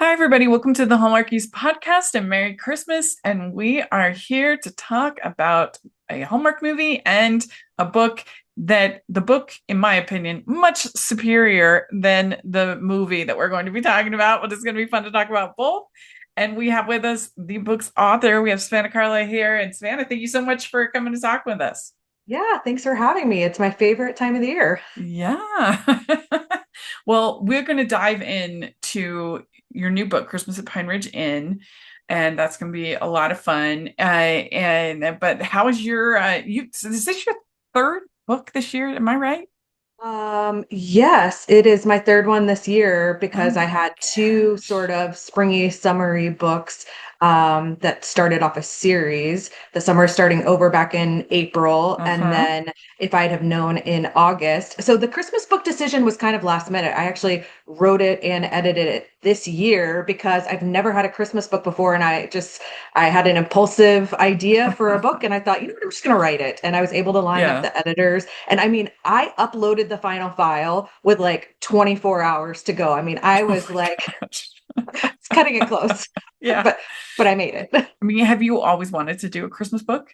Hi, everybody. Welcome to the Hallmarkies podcast and Merry Christmas. And we are here to talk about a Hallmark movie and a book the book, in my opinion, much superior than the movie that we're going to be talking about, but it's going to be fun to talk about both. And we have with us the book's author. We have Savannah Carlisle here. And Savannah, thank you so much for coming to talk with us. Yeah, thanks for having me. It's my favorite time of the year. Yeah. Well, we're going to dive into your new book, Christmas at Pine Ridge Inn, and that's going to be a lot of fun. But how is your so is this your third book this year? Am I right? Yes, it is my third one this year Oh because I my had two gosh. sort of springy, summery books that started off a series. The summer starting over back in April, and Uh-huh. then if I'd have known in August. So the Christmas book decision was kind of last minute. I actually wrote it and edited it this year because I've never had a Christmas book before, and I had an impulsive idea for a book, and I thought, I'm just gonna write it. And I was able to line up Yeah. the editors. And I mean, I uploaded the final file with like 24 hours to go. I mean, I Oh was like my gosh. it's cutting it close, Yeah. but I made it. I mean, have you always wanted to do a Christmas book?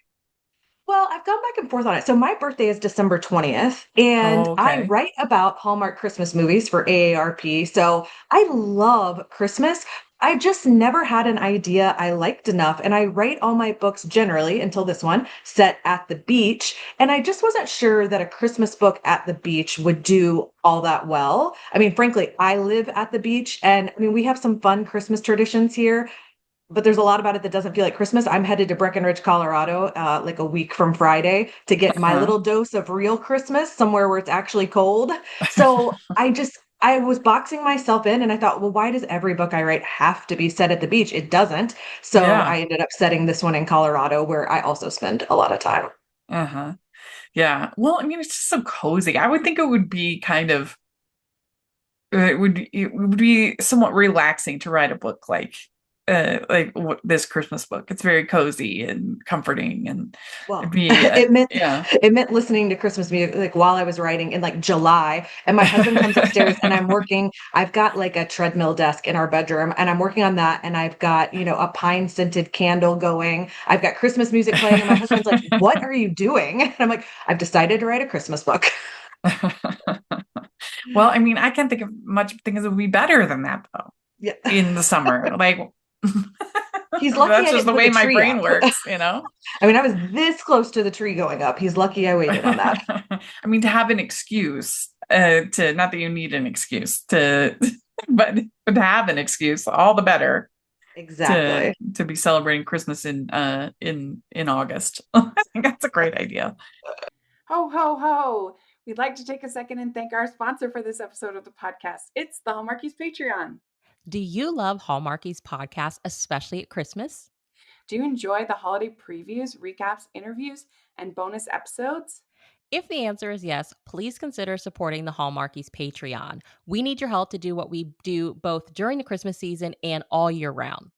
Well, I've gone back and forth on it. So my birthday is December 20th, and Oh, I okay. write about Hallmark Christmas movies for AARP. So I love Christmas. I just never had an idea I liked enough. And I write all my books generally, until this one, set at the beach. And I just wasn't sure that a Christmas book at the beach would do all that well. I mean, frankly, I live at the beach, and I mean, we have some fun Christmas traditions here, but there's a lot about it that doesn't feel like Christmas. I'm headed to Breckenridge, Colorado, like a week from Friday to get my Uh-huh. little dose of real Christmas somewhere where it's actually cold. So I was boxing myself in, and I thought, well, why does every book I write have to be set at the beach? It doesn't. So Yeah. I ended up setting this one in Colorado, where I also spend a lot of time. Uh-huh. Yeah. Well, I mean, it's just so cozy. I would think it would be kind of it would be somewhat relaxing to write a book this Christmas book. It's very cozy and comforting, and it'd Well, be yeah. it meant listening to Christmas music like while I was writing in like July. And my husband comes upstairs, and I'm working. I've got like a treadmill desk in our bedroom, and I'm working on that. And I've got, a pine scented candle going. I've got Christmas music playing, and my husband's like, "What are you doing?" And I'm like, "I've decided to write a Christmas book." Well, I mean, I can't think of much things that would be better than that though Yeah. in the summer. Like He's lucky that's I just didn't the put way the my tree brain up. works. I mean, I was this close to the tree going up. He's lucky I waited on that. I mean, to have an excuse, to not that you need an excuse to, but to have an excuse, all the better Exactly. to be celebrating Christmas in August. I think that's a great idea. Ho, ho, ho. We'd like to take a second and thank our sponsor for this episode of the podcast. It's the Hallmarkies Patreon. Do you love Hallmarkies podcast, especially at Christmas? Do you enjoy the holiday previews, recaps, interviews, and bonus episodes? If the answer is yes, please consider supporting the Hallmarkies Patreon. We need your help to do what we do both during the Christmas season and all year round.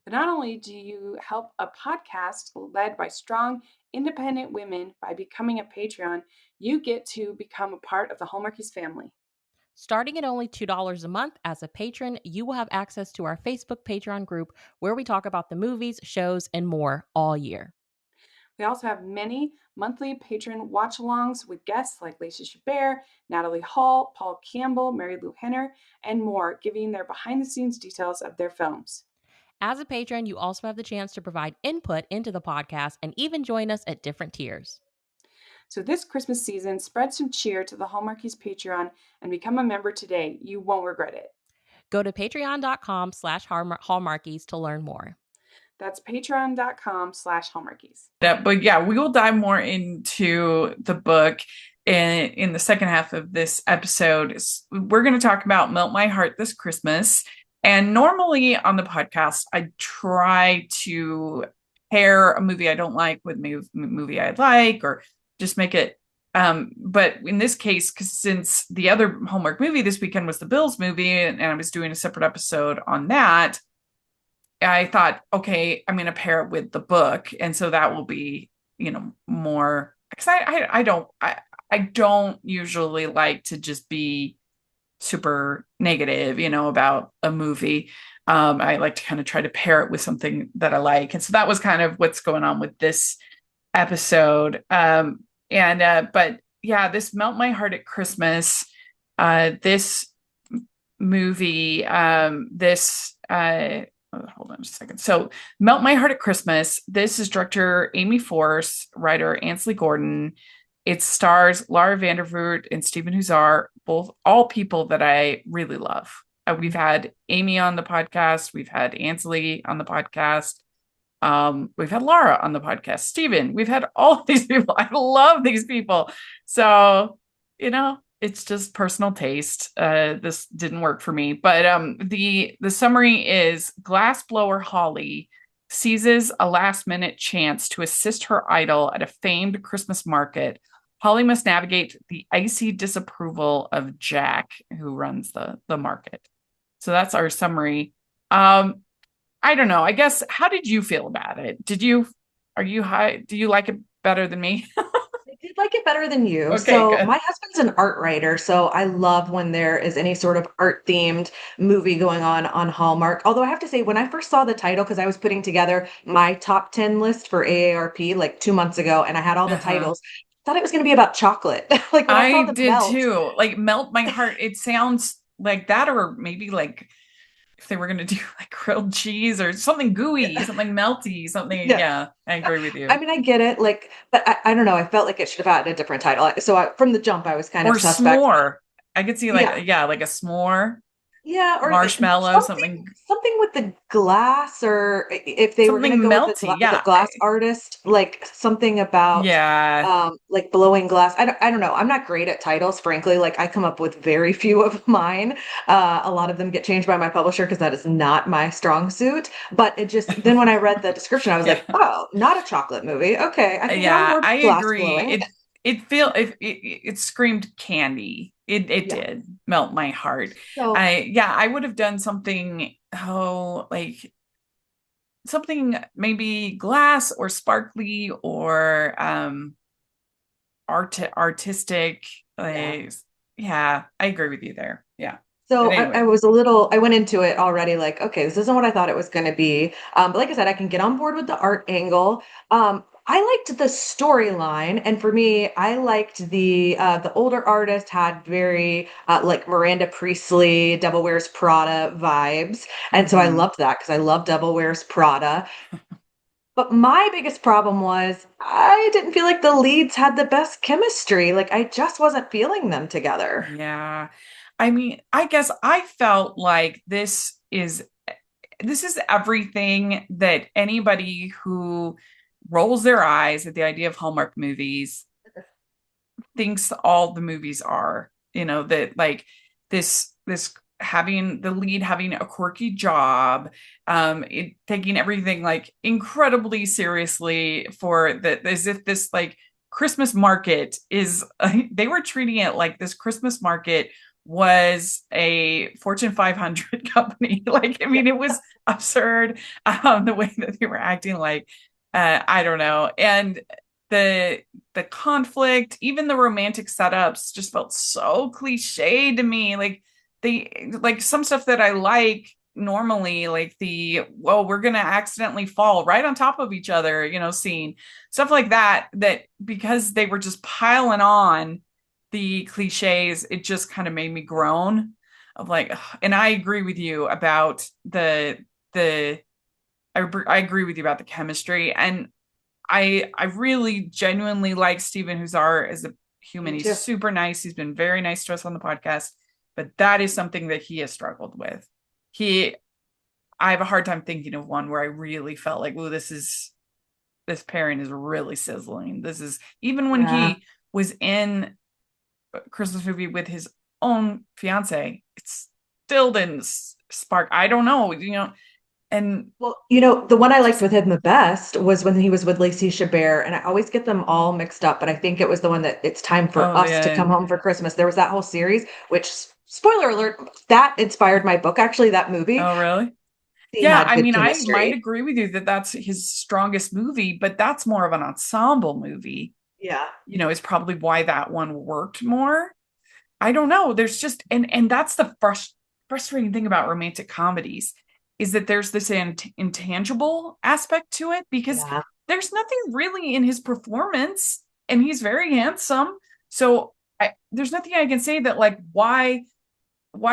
But not only do you help a podcast led by strong, independent women by becoming a Patreon, you get to become a part of the Hallmarkies family. Starting at only $2 a month as a patron, you will have access to our Facebook Patreon group where we talk about the movies, shows, and more all year. We also have many monthly patron watch-alongs with guests like Lacey Chabert, Natalie Hall, Paul Campbell, Mary Lou Henner, and more, giving their behind-the-scenes details of their films. As a patron, you also have the chance to provide input into the podcast and even join us at different tiers. So this Christmas season, spread some cheer to the Hallmarkies Patreon and become a member today. You won't regret it. Go to patreon.com/hallmarkies to learn more. That's patreon.com/Hallmarkies. But yeah, we will dive more into the book in the second half of this episode. We're going to talk about Melt My Heart This Christmas. And normally on the podcast, I try to pair a movie I don't like with a movie I like, or just make it. But in this case, because since the other Hallmark movie this weekend was the Bills movie, and I was doing a separate episode on that, I thought, okay, I'm going to pair it with the book, and so that will be, more because I don't usually like to just be super negative, about a movie. I like to kind of try to pair it with something that I like. And so that was kind of what's going on with this episode. But yeah, this Melt My Heart at Christmas, this movie, hold on just a second. So Melt My Heart at Christmas, this is director Amy Force, writer Ansley Gordon. It stars Lara Vandervoort and Stephen Huszar, all people that I really love. We've had Amy on the podcast. We've had Ansley on the podcast. We've had Lara on the podcast. Stephen, we've had all these people. I love these people. So, it's just personal taste. This didn't work for me. But the summary is glassblower Holly seizes a last-minute chance to assist her idol at a famed Christmas market. Holly must navigate the icy disapproval of Jack, who runs the market. So that's our summary. I don't know. I guess, how did you feel about it? Do you like it better than me? I did like it better than you. Okay, So good. my husband's an art writer, so I love when there is any sort of art themed movie going on Hallmark. Although I have to say, when I first saw the title, because I was putting together my top 10 list for AARP like 2 months ago, and I had all the Uh-huh. titles, I thought it was going to be about chocolate. Like when I saw I the did melt. too. Like Melt My Heart. It sounds like that, or maybe like if they were going to do like grilled cheese or something gooey, something melty, something. Yeah. Yeah, I agree with I you. mean, I get it. Like, but I don't know. I felt like it should have had a different title. So from the jump, I was kind Or of suspect. s'more. I could see Yeah. like, yeah, like a s'more, Yeah, or marshmallow, something something, something with the glass, or if they were gonna something go with melty. with a Yeah. glass artist, like something about Yeah. like blowing glass. I don't know. I'm not great at titles, frankly. Like I come up with very few of mine. A lot of them get changed by my publisher because that is not my strong suit. But it just then when I read the description, I was Yeah. like, oh, not a chocolate movie. Okay, I can get on Yeah, board I with glass agree. blowing. It screamed candy. It Yeah. did melt my heart. So I would have done something, like something maybe glass or sparkly or artistic. yeah. Like, yeah, I agree with you there. Yeah. But So I anyway, was I went into it already like, okay, this isn't what I thought it was going to be. But like I said, I can get on board with the art angle. I liked the storyline, and for me, I liked the older artist had very like Miranda Priestley, Devil Wears Prada vibes, and so I mhm. loved that because I love Devil Wears Prada. But my biggest problem was I didn't feel like the leads had the best chemistry. Like I just wasn't feeling them together. Yeah. I mean, I guess I felt like this is everything that anybody who rolls their eyes at the idea of Hallmark movies thinks all the movies are. That like this having the lead having a quirky job, taking everything like incredibly seriously for that, as if this like Christmas market is they were treating it like this Christmas market was a Fortune 500 company. Like, I Yeah. mean, it was absurd, the way that they were acting. Like, I don't know. And the the conflict, even the romantic setups just felt so cliche to me. Like some stuff that I like normally, like well, we're gonna accidentally fall right on top of each other, scene. Stuff like that because they were just piling on the cliches, it just kind of made me groan of like, ugh. And I agree with you about the I agree with you about the chemistry. And I really genuinely like Stephen Huszar as a human. Me He's too. super nice. He's been very nice to us on the podcast, but that is something that he has struggled with. He I have a hard time thinking of one where I really felt like, oh, this pairing is really sizzling. This is even when Yeah. he was in a Christmas movie with his own fiance, it still didn't spark. I don't know, and Well, the one I liked just with him the best was when he was with Lacey Chabert, and I always get them all mixed up, but I think it was the one that It's Time for oh Us to yeah. Come Home for Christmas. There was that whole series, which, spoiler alert, that inspired my book, actually, that movie. Oh really? He Yeah, had I good mean, I might chemistry. agree with you that that's his strongest movie, but that's more of an ensemble movie. Yeah. Is probably why that one worked more. I don't know. There's just and that's the frustrating thing about romantic comedies. is that there's this intangible aspect to it because Yeah. there's nothing really in his performance and he's very handsome. So there's nothing I can say that like why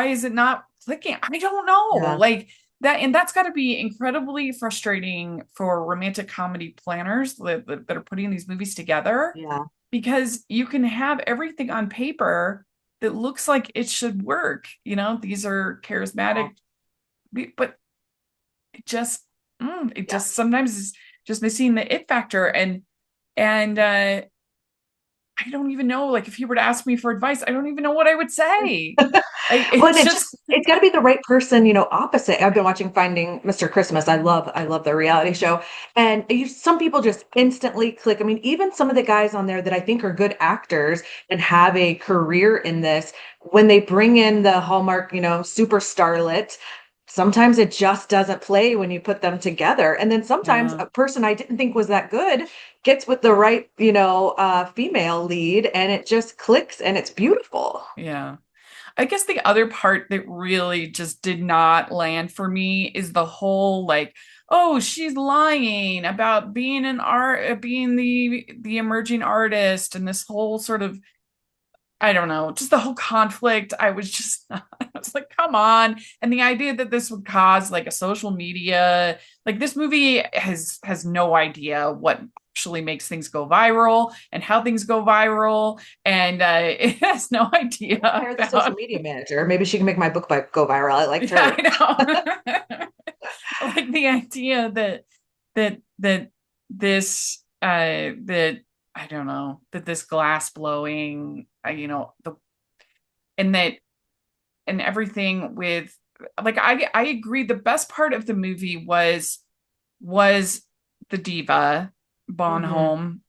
is it not clicking? I don't know. Yeah. Like that, and that's got to be incredibly frustrating for romantic comedy planners that are putting these movies together Yeah. because you can have everything on paper that looks like it should work. These are Yeah. charismatic, but it Yeah. just sometimes is just missing the it factor. And I don't even know, like if you were to ask me for advice, I don't even know what I would say. Well, and It's just it's got to be the right person, opposite. I've been watching Finding Mr. Christmas. I love the reality show. And some people just instantly click. I mean, even some of the guys on there that I think are good actors and have a career in this, when they bring in the Hallmark, super starlet, sometimes it just doesn't play when you put them together. And then sometimes yeah, a person I didn't think was that good gets with the right, female lead and it just clicks and it's beautiful. yeah. I guess the other part that really just did not land for me is the whole like, oh, she's lying about being being the emerging artist, and this whole sort of, I don't know, just the whole conflict. I was just, I was like, come on. And the idea that this would cause like a social media, like this movie has no idea what actually makes things go viral and how things go viral. And it has no idea Hire the social about, media manager. Maybe she can make my book go viral. I liked yeah, her. I know. Like the idea that this, that, I don't know, that this glass blowing, and that and everything with like I agree the best part of the movie was the diva Hmm. Bonholm,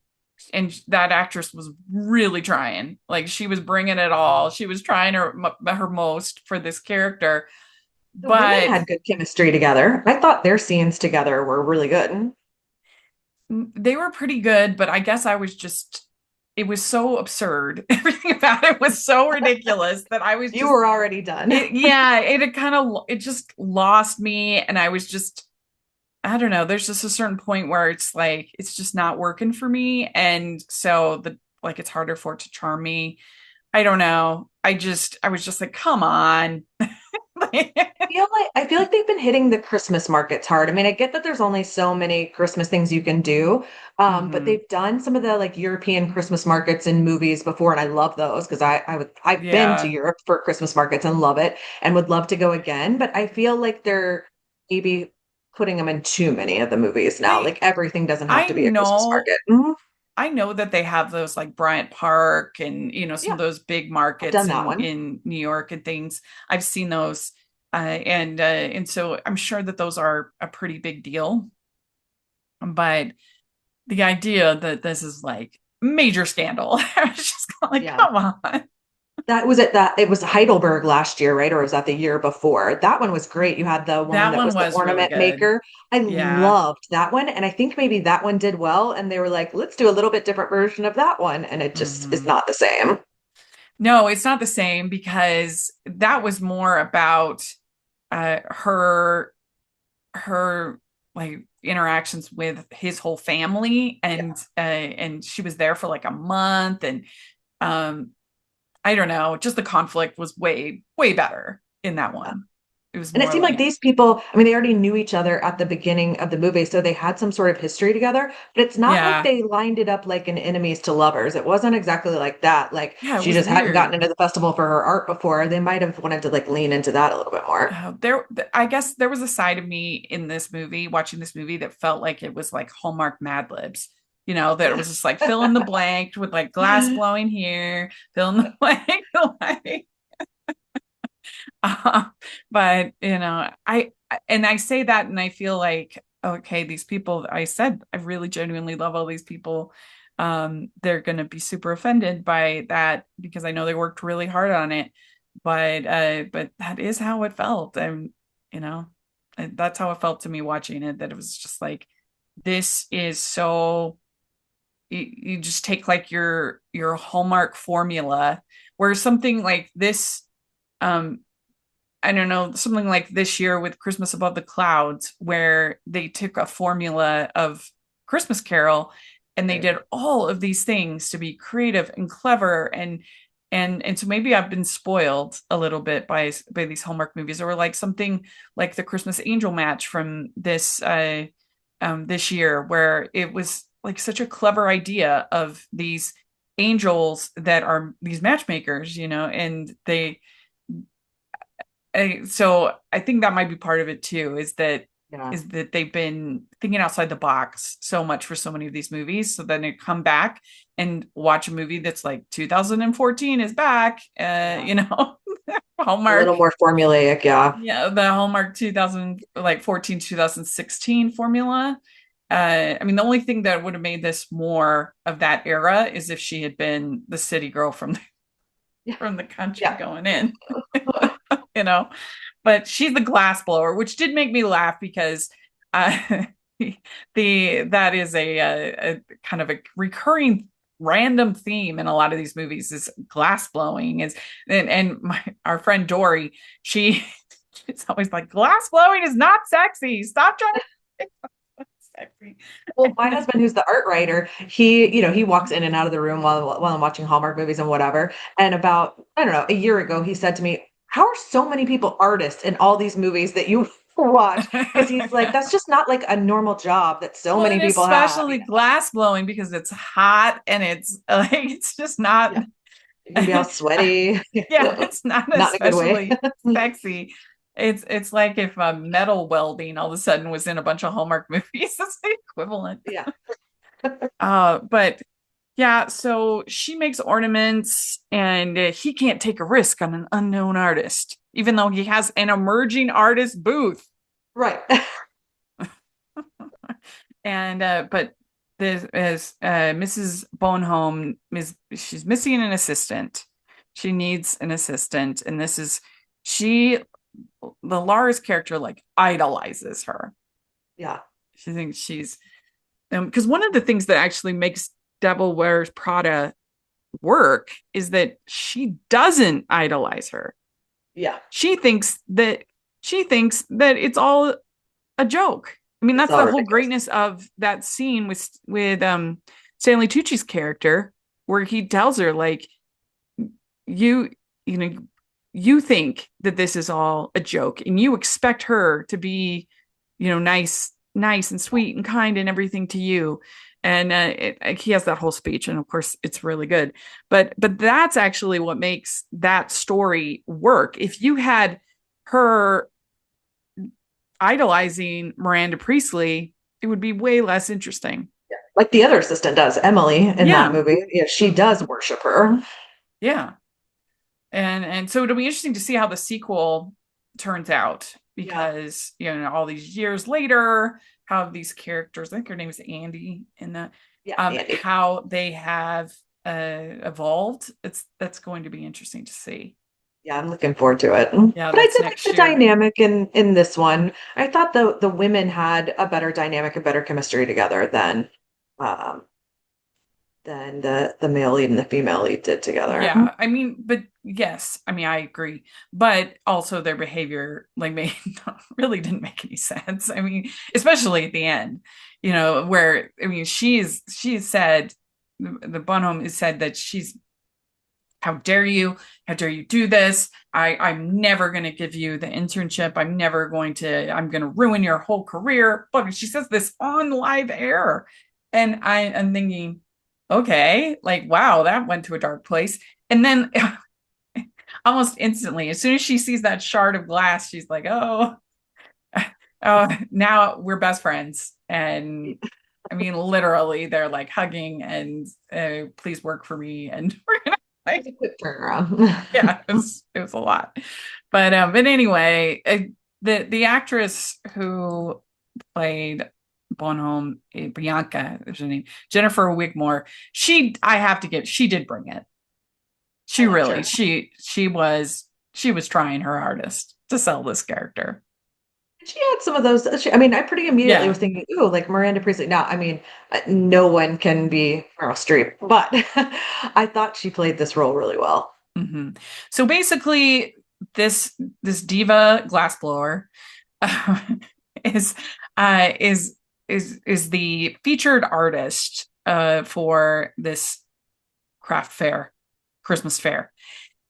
and that actress was really trying, like she was bringing it all, she was trying her most for this character, The women but had good chemistry together. I thought their scenes together were really good. they were pretty good, but I guess I was just, it was so absurd. Everything about it was so ridiculous that I was You just were already done. yeah, it had kind of, it just lost me, and I was just, I don't know, there's just a certain point where it's like it's just not working for me, and so the like it's harder for it to charm me. I don't know. I was just like, come on. I feel like they've been hitting the Christmas markets hard. I mean, I get that there's only so many Christmas things you can do, but Hmm. they've done some of the like European Christmas markets in movies before, and I love those because I've been to Yeah. Europe for Christmas markets and love it and would love to go again. But I feel like they're maybe putting them in too many of the movies now. They Like everything doesn't have I to be a Christmas know market. Mhm. I know that they have those like Bryant Park and some of Yeah, those big I've markets done that in one. New York and things. I've seen those, and so I'm sure that those are a pretty big deal. But the idea that this is like major scandal, I was just like, Yeah. come on. It was Heidelberg last year, right? Or was that the year before? That one was great. You had the woman That that one was the was really ornament good. maker. I Yeah. loved that one. And I think maybe that one did well. And they were like, let's do a little bit different version of that one. And it just is Hmm. not the same. No, it's not the same because that was more about her like interactions with his whole family, Yeah. and she was there for like a month, and um I don't know, just the conflict was way better in that one. It was And it more seemed like like, these people, I mean, they already knew each other at the beginning of the movie, so they had some sort of history together, but it's not like yeah, they lined it up like an enemies to lovers. It wasn't exactly like that. Like yeah, it she was just hadn't gotten weird. into the festival for her art before. They might have wanted to like lean into that a little bit more. I guess there was a side of me in this movie, watching this movie, that felt like it was like Hallmark Mad Libs. That it was just like fill in the blank with like glass blowing here, fill in the blank, like, uh, but and I say that, and I feel like, okay, these people, I said, I really genuinely love all these people. They're going to be super offended by that because I know they worked really hard on it, but that is how it felt. And, you know, that's how it felt to me watching it, that it was just like, this is so, you just take like your Hallmark formula where something like this, um I don't know, something like this year with Christmas Above the Clouds, where they took a formula of Christmas Carol and they Right. did all of these things to be creative and clever and so maybe I've been spoiled a little bit by these Hallmark movies, or like something like the Christmas Angel match from this year, where it was like such a clever idea of these angels that are these matchmakers, and so I think that might be part of it too, Yeah. is that they've been thinking outside the box so much for so many of these movies. So then they come back and watch a movie that's like 2014 is back, Yeah. A little Hallmark. more formulaic. Yeah. Yeah, the Hallmark 2000, like 14, 2016 formula. I mean, the only thing that would have made this more of that era is if she had been the city girl from Yeah. from the country Yeah. going in, you know. But she's the glass blower, which did make me laugh because uh, that is a kind of a recurring random theme in a lot of these movies is glass blowing is and our friend Dory, she's always like, glass blowing is not sexy, stop trying to make it sexy. Well, my husband, who's the art writer, he walks in and out of the room while I'm watching Hallmark movies and whatever. And about, I don't know, a year ago, he said to me, "How are so many people artists in all these movies that you watch?" Because he's like, that's just not like a normal job that so Well, many and people have. especially glass blowing because it's hot and it's like it's just not Yeah, you can be all sweaty, yeah, it's not not in a good way. especially sexy. It's like if metal welding all of a sudden was in a bunch of Hallmark movies. It's the equivalent. Yeah, But yeah, so she makes ornaments and he can't take a risk on an unknown artist, even though he has an emerging artist booth. right. And but this is Mrs. Bonehome she's missing an assistant. She needs an assistant, and this is she the Lara's character like idolizes her. Yeah, She thinks she's because one of the things that actually makes Devil Wears Prada work is that she doesn't idolize her. yeah. She thinks that it's all a joke. I mean, It's that's all the whole ridiculous. greatness of that scene with Stanley Tucci's character, where he tells her like, you you know you think that this is all a joke, and you expect her to be, nice and sweet and kind and everything to you. And he has that whole speech, and of course, it's really good. But that's actually what makes that story work. If you had her idolizing Miranda Priestley, it would be way less interesting. Like the other assistant does, Emily in that Yeah. movie. Yeah, she does worship her. Yeah. And so it'll be interesting to see how the sequel turns out, Yeah, because all these years later, how these characters, I think her name is Andy in that, yeah, Andy. how they have evolved. That's going to be interesting to see. Yeah, I'm looking forward to it. Yeah, But I that's did like next the year. dynamic in this one. I thought the women had a better dynamic and better chemistry together um than the male lead and the female lead did together. Yeah, I mean, but yes, I mean, I agree. But also their behavior like made really didn't make any sense. I mean, especially at the end, where I mean, she's said the Bonhomme is said that she's how dare you? How dare you do this? I'm never going to give you the internship. I'm going to ruin your whole career. But she says this on live air. And I'm thinking, okay, like, wow, that went to a dark place. And then almost instantly, as soon as she sees that shard of glass, she's like, oh, now we're best friends. And I mean, literally, they're like hugging and please work for me. And we're going to It's a quick turnaround. yeah, it was a lot. But anyway, the actress who played Bonhomme, Bianca, is her name, Jennifer Wigmore, she did bring it. I She liked really, her. she was trying her hardest to sell this character. She had some of those. I mean, I pretty immediately Yeah. was thinking, "Ooh, like Miranda Priestley." Now, I mean, no one can be Meryl Streep, but I thought she played this role really well. hmm So basically, this diva glassblower uh, is uh, is is the featured artist for this craft fair, Christmas fair.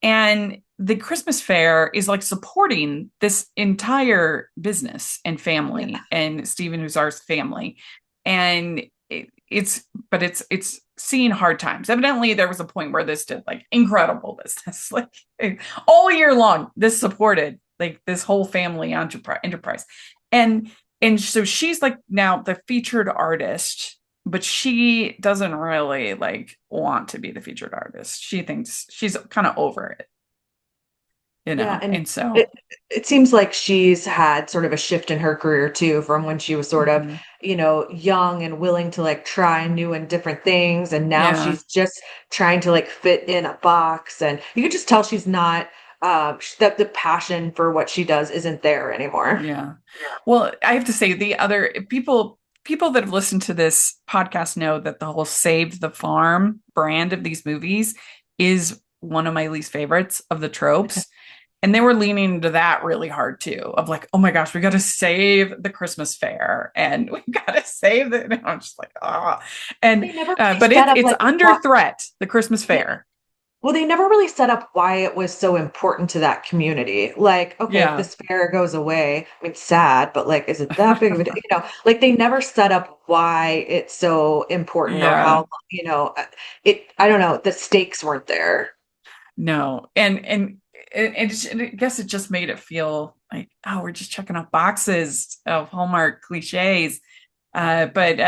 And the Christmas fair is like supporting this entire business and family Yeah. and Stephen Hussar's family. And it's seeing hard times. Evidently, there was a point where this did like incredible business, like all year long. This supported like this whole family enterprise, and so she's like now the featured artist, but she doesn't really like want to be the featured artist. She thinks she's kind of over it, Yeah, and and so it seems like she's had sort of a shift in her career too, from when she was sort of, mhm. young and willing to like try new and different things, and now Yeah. she's just trying to like fit in a box, and you can just tell she's not that the passion for what she does isn't there anymore. Yeah. Well, I have to say the other people that have listened to this podcast know that the whole Save the Farm brand of these movies is one of my least favorites of the tropes. And they were leaning into that really hard too, of like, oh my gosh, we got to save the Christmas fair and we got to save the. And I'm just like, ah, and They never really but set up it's like under what. threat, the Christmas Yeah. fair. Well, they never really set up why it was so important to that community. Like, okay, if Yeah, this fair goes away, I mean, sad, but like, is it that big of a deal? Like they never set up why it's so important or yeah. how, I don't know, the stakes weren't there. No, and I guess it just made it feel like, oh, we're just checking off boxes of Hallmark cliches. But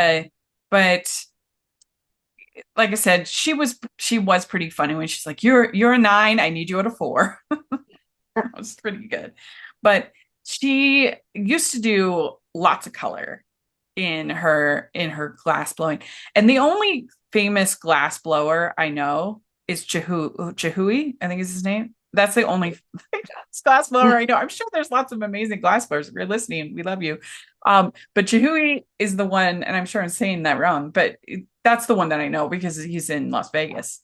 like I said, she was pretty funny when she's like, "You're a 9, I need you at a 4." That was pretty good. But she used to do lots of color in her glass blowing, and the only famous glass blower I know is Chihui, I think is his name. That's the only glass blower I know. I'm sure there's lots of amazing glass blowers. If you're listening, we love you. But Chihui is the one, and I'm sure I'm saying that wrong, but that's the one that I know because he's in Las Vegas.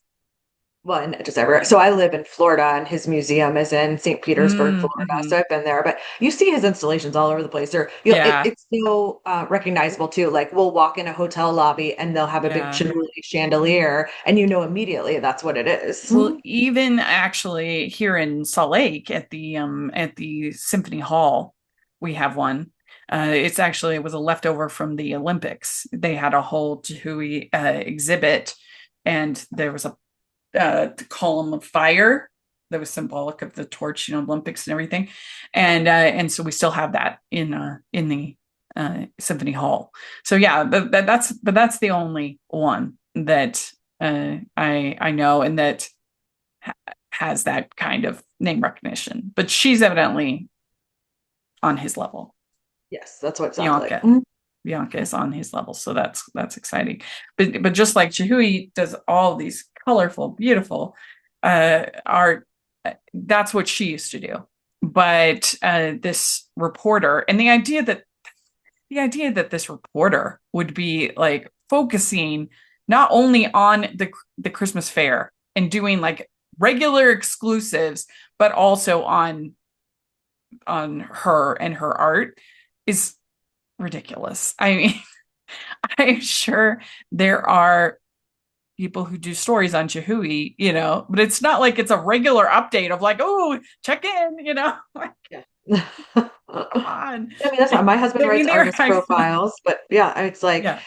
Well, and just ever. So I live in Florida, and his museum is in St. Petersburg, Florida. Mm-hmm. So I've been there, but you see his installations all over the place. Or Yeah, it's so recognizable too. Like we'll walk in a hotel lobby, and they'll have a big yeah. chandelier, and you know immediately that's what it is. Well, even actually here in Salt Lake at the Symphony Hall, we have one. It was a leftover from the Olympics. They had a whole Tahui exhibit, and there was a column of fire that was symbolic of the torch, Olympics and everything, and so we still have that in the Symphony Hall. So yeah, that's the only one that I know, and that has that kind of name recognition. But she's evidently on his level. Yes, that's what it sounds like. Bianca. Bianca is on his level, so that's exciting. But just like Chihui does all these colorful, beautiful art, that's what she used to do. But this reporter, and the idea that this reporter would be like focusing not only on the Christmas fair and doing like regular exclusives, but also on her and her art is ridiculous. I mean, I'm sure there are people who do stories on Chihui, but it's not like it's a regular update of like, oh, check in, like, Yeah. come on. I mean, that's not my husband I mean, writes artist profiles, but yeah, it's like yeah,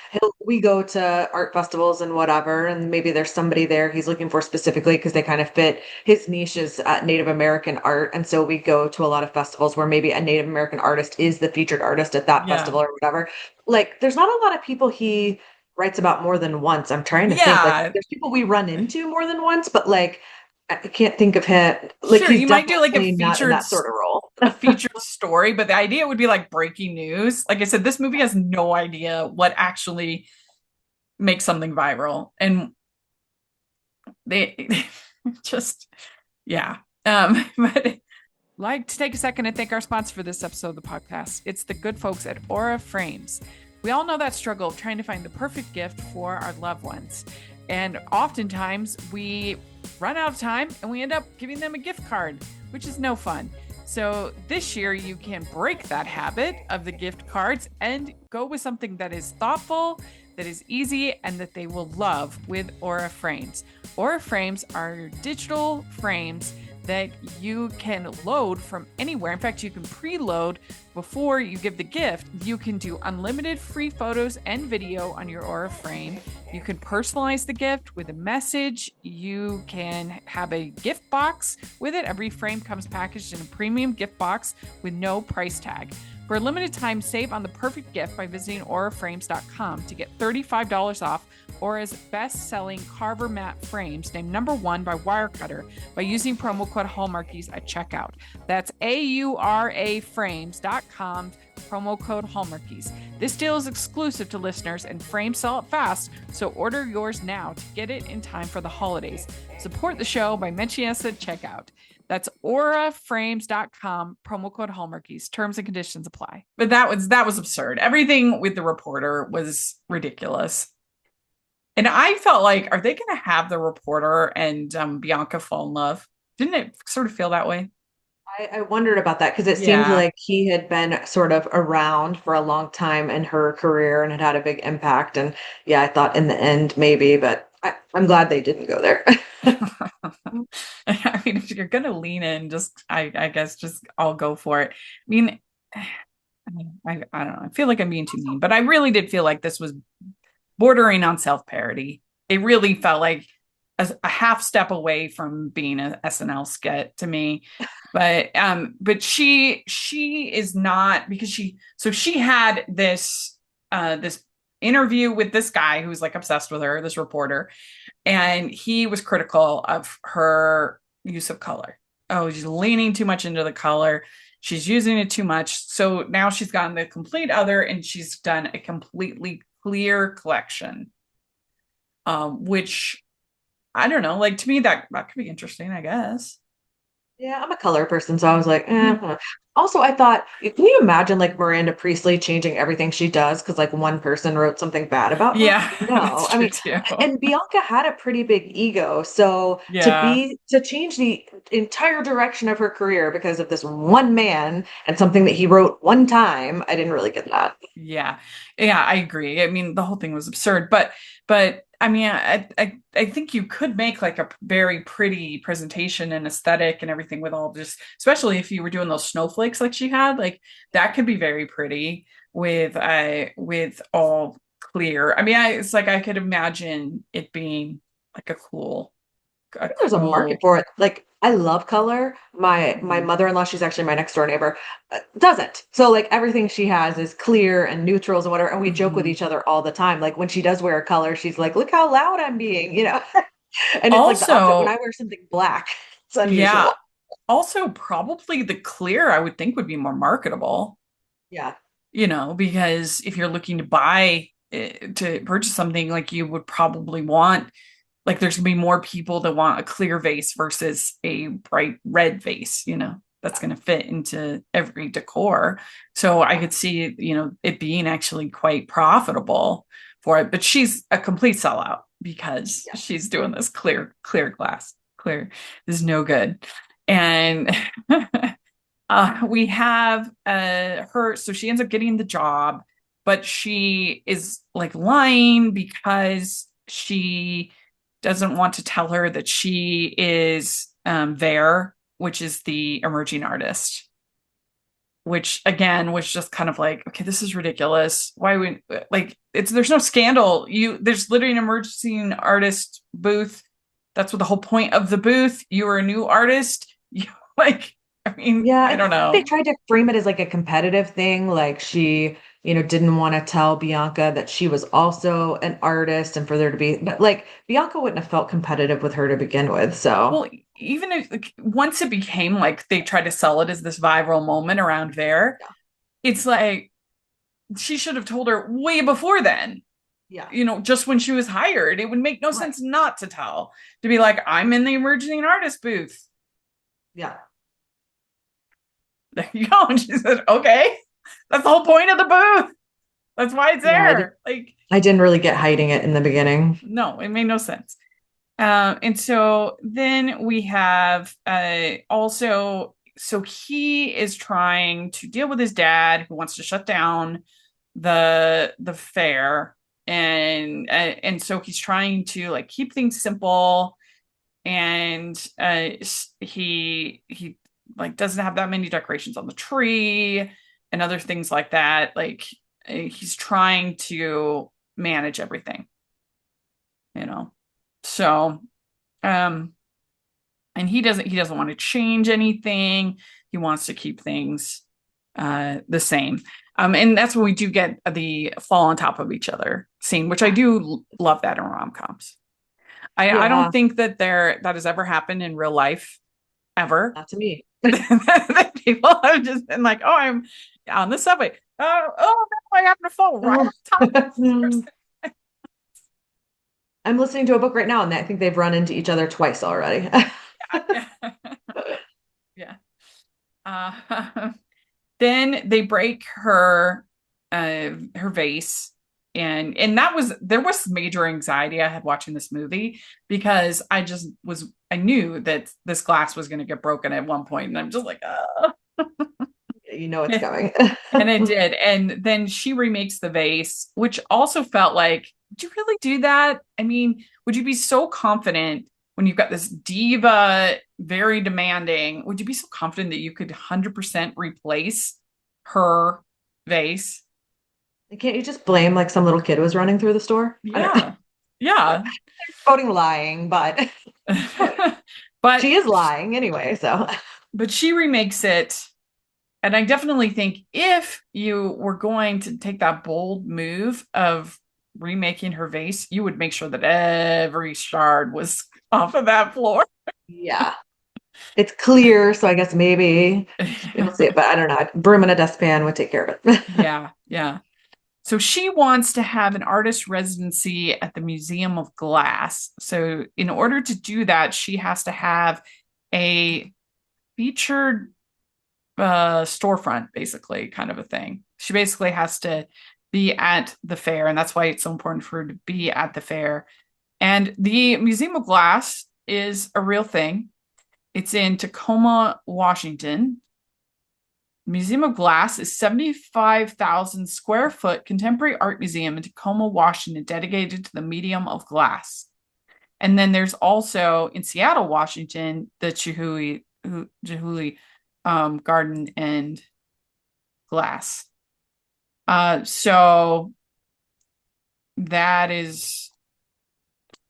we go to art festivals and whatever, and maybe there's somebody there he's looking for specifically because they kind of fit his niche is Native American art, and so we go to a lot of festivals where maybe a Native American artist is the featured artist at that yeah, festival or whatever. Like, there's not a lot of people he writes about more than once. I'm trying to think, like, yeah. there's people we run into more than once, but like, I can't think of him. Like, Sure, he's you might do like definitely not in that sort of role. a featured story, but the idea would be like breaking news. Like I said, this movie has no idea what actually makes something viral, and they just, yeah. But like to take a second and thank our sponsor for this episode of the podcast. It's the good folks at Aura Frames. We all know that struggle of trying to find the perfect gift for our loved ones. And oftentimes we run out of time and we end up giving them a gift card, which is no fun. So this year you can break that habit of the gift cards and go with something that is thoughtful, that is easy, and that they will love with Aura Frames. Aura Frames are digital frames that you can load from anywhere. In fact, you can preload before you give the gift. You can do unlimited free photos and video on your Aura frame. You can personalize the gift with a message. You can have a gift box with it. Every frame comes packaged in a premium gift box with no price tag. For a limited time, save on the perfect gift by visiting auraframes.com to get $35 off Aura's best-selling Carver matte frames, named #1 by Wirecutter, by using promo code Hallmarkies at checkout. That's auraframes.com, promo code Hallmarkies. This deal is exclusive to listeners, and frames sell it fast, so order yours now to get it in time for the holidays. Support the show by mentioning us at checkout. That's auraframes.com, promo code Hallmarkies. Terms and conditions apply. But that was absurd. Everything with the reporter was ridiculous. And I felt like, are they going to have the reporter and Bianca fall in love? Didn't it sort of feel that way? I wondered about that because it seemed like he had been sort of around for a long time in her career and had had a big impact. And yeah, I thought in the end, maybe, but I'm glad they didn't go there. I mean, if you're going to lean in, I guess, just I'll go for it. I mean, I don't know. I feel like I'm being too mean, but I really did feel like this was bordering on self-parody. It really felt like a half step away from being an SNL skit to me. But she is not, because she had this interview with this guy who's like obsessed with her, this reporter, and he was critical of her use of color. Oh, she's leaning too much into the color. She's using it too much. So now she's gotten the complete other, and she's done a completely clear collection, which I don't know, like, to me that could be interesting, I guess. Yeah, I'm a color person, so I was like, eh. Also, I thought, can you imagine like Miranda Priestley changing everything she does because like one person wrote something bad about her? Yeah, No, that's I true mean, too. and Bianca had a pretty big ego, so Yeah. to change the entire direction of her career because of this one man and something that he wrote one time, I didn't really get that. Yeah. Yeah, I agree. I mean, the whole thing was absurd, but I mean, I think you could make like a very pretty presentation and aesthetic and everything with all this, especially if you were doing those snowflakes like she had, like that could be very pretty with all clear. I mean, it's like I could imagine it being like a There's a market cool. for it. Like I love color. My Mhm. mother-in-law, she's actually my next door neighbor, doesn't. So like everything she has is clear and neutrals and whatever. And we joke with Mhm. each other all the time. Like when she does wear a color, she's like, "Look how loud I'm being," you know. And it's like the opposite when I Also, wear something black. It's yeah, unusual. also probably the clear I would think would be more marketable, Yeah. because if you're looking to buy to purchase something, like you would probably want, like there's gonna be more people that want a clear vase versus a bright red vase, that's gonna fit into every decor. So I could see, it being actually quite profitable for it. But she's a complete sellout because Yeah. she's doing this clear glass. Clear is no good. And we have her, so she ends up getting the job, but she is like lying because she doesn't want to tell her that she is there, which is the emerging artist. Which again was just kind of like, okay, this is ridiculous. Why would, like, there's no scandal. There's literally an emerging artist booth. That's what the whole point of the booth. You were a new artist. You like, I mean, Yeah, I and I don't think they know. tried to frame it as like a competitive thing. Like she, didn't want to tell Bianca that she was also an artist and for there to be, but like Bianca wouldn't have felt competitive with her to begin with. So, Well, even if, like, once it became like they try to sell it as this viral moment around there, it's like she should have told her way before then. yeah, Just when she was hired, it would make no right. sense not to tell, to be like, I'm in the emerging artist booth. Yeah. There you go. And she said, okay, that's the whole point of the booth. That's why it's Yeah, there. Like, I didn't really get hiding it in the beginning. no, it made no sense. And so then we have also, so he is trying to deal with his dad who wants to shut down the fair, and so he's trying to like keep things simple, and he like doesn't have that many decorations on the tree and other things like that. Like he's trying to manage everything, you know. So um and he doesn't want to change anything. He wants to keep things the same. And that's when we do get the fall on top of each other scene, which I do love that in rom-coms. I don't Yeah, think that has ever happened in real life ever. not to me. That people have just been like, oh, I'm on the subway. Oh no, I happen to fall right on top of this person. I'm listening to a book right now, and I think they've run into each other twice already. Yeah. Yeah. Uh, then they break her vase, and that was there was major anxiety I had watching this movie, because I knew that this glass was going to get broken at one point, and I'm just like, oh. You know it's coming. And it did. And then she remakes the vase, which also felt like, would you really do that? I mean, would you be so confident when you've got this diva, very demanding? Would you be so confident that you could 100% replace her vase? Can't you just blame like some little kid was running through the store? I don't know. Yeah. Yeah. Quoting lying, but But she is lying anyway. So she remakes it. And I definitely think if you were going to take that bold move of remaking her vase, you would make sure that every shard was off of that floor. yeah, it's clear. So I guess maybe you'll see it, but I don't know. A broom and a dustpan would take care of it. Yeah, yeah. So she wants to have an artist residency at the Museum of Glass. So in order to do that, she has to have a featured storefront, basically, kind of a thing. She basically has to be at the fair, and that's why it's so important for her to be at the fair. And the Museum of Glass is a real thing. It's in Tacoma, Washington. Museum of Glass is 75,000 square foot contemporary art museum in Tacoma, Washington, dedicated to the medium of glass. And then there's also in Seattle, Washington, the Chihuly Garden and Glass. So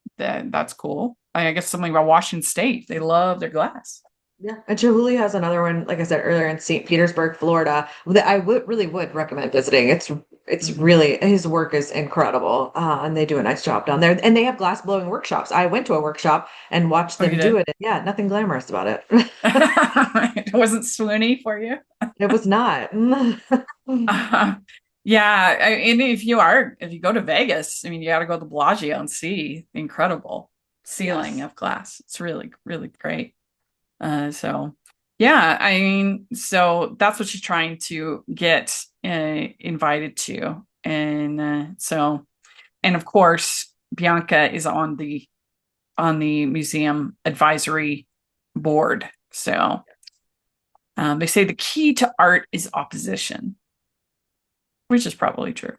that's cool. I guess something about Washington State. They love their glass. Yeah, and Chihuly has another one, like I said earlier, in St. Petersburg, Florida, that I would recommend visiting. It's Mhm. really his work is incredible, and they do a nice job down there. And they have glass blowing workshops. I went to a workshop and watched Oh, you them do did? it. And yeah, nothing glamorous about it. It wasn't swoony for you. It was not. Yeah, and if you go to Vegas, I mean, you got to go to the Bellagio and see the incredible ceiling Yes. of glass. It's really, really great. So yeah, I mean, so that's what she's trying to get invited to, and and of course, Bianca is on the museum advisory board. So they say the key to art is opposition, which is probably true.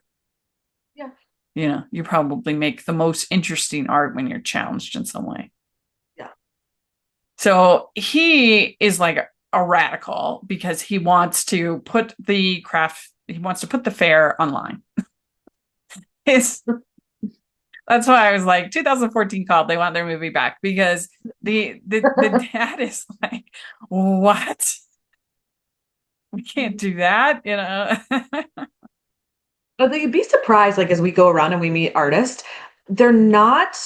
Yeah. You know, you probably make the most interesting art when you're challenged in some way. Yeah. So he is like a radical because he wants to put the fair online. It's, that's why I was like 2014 called. They want their movie back because the dad is like, what? We can't do that, you know. But you'd be surprised, like as we go around and we meet artists, they're not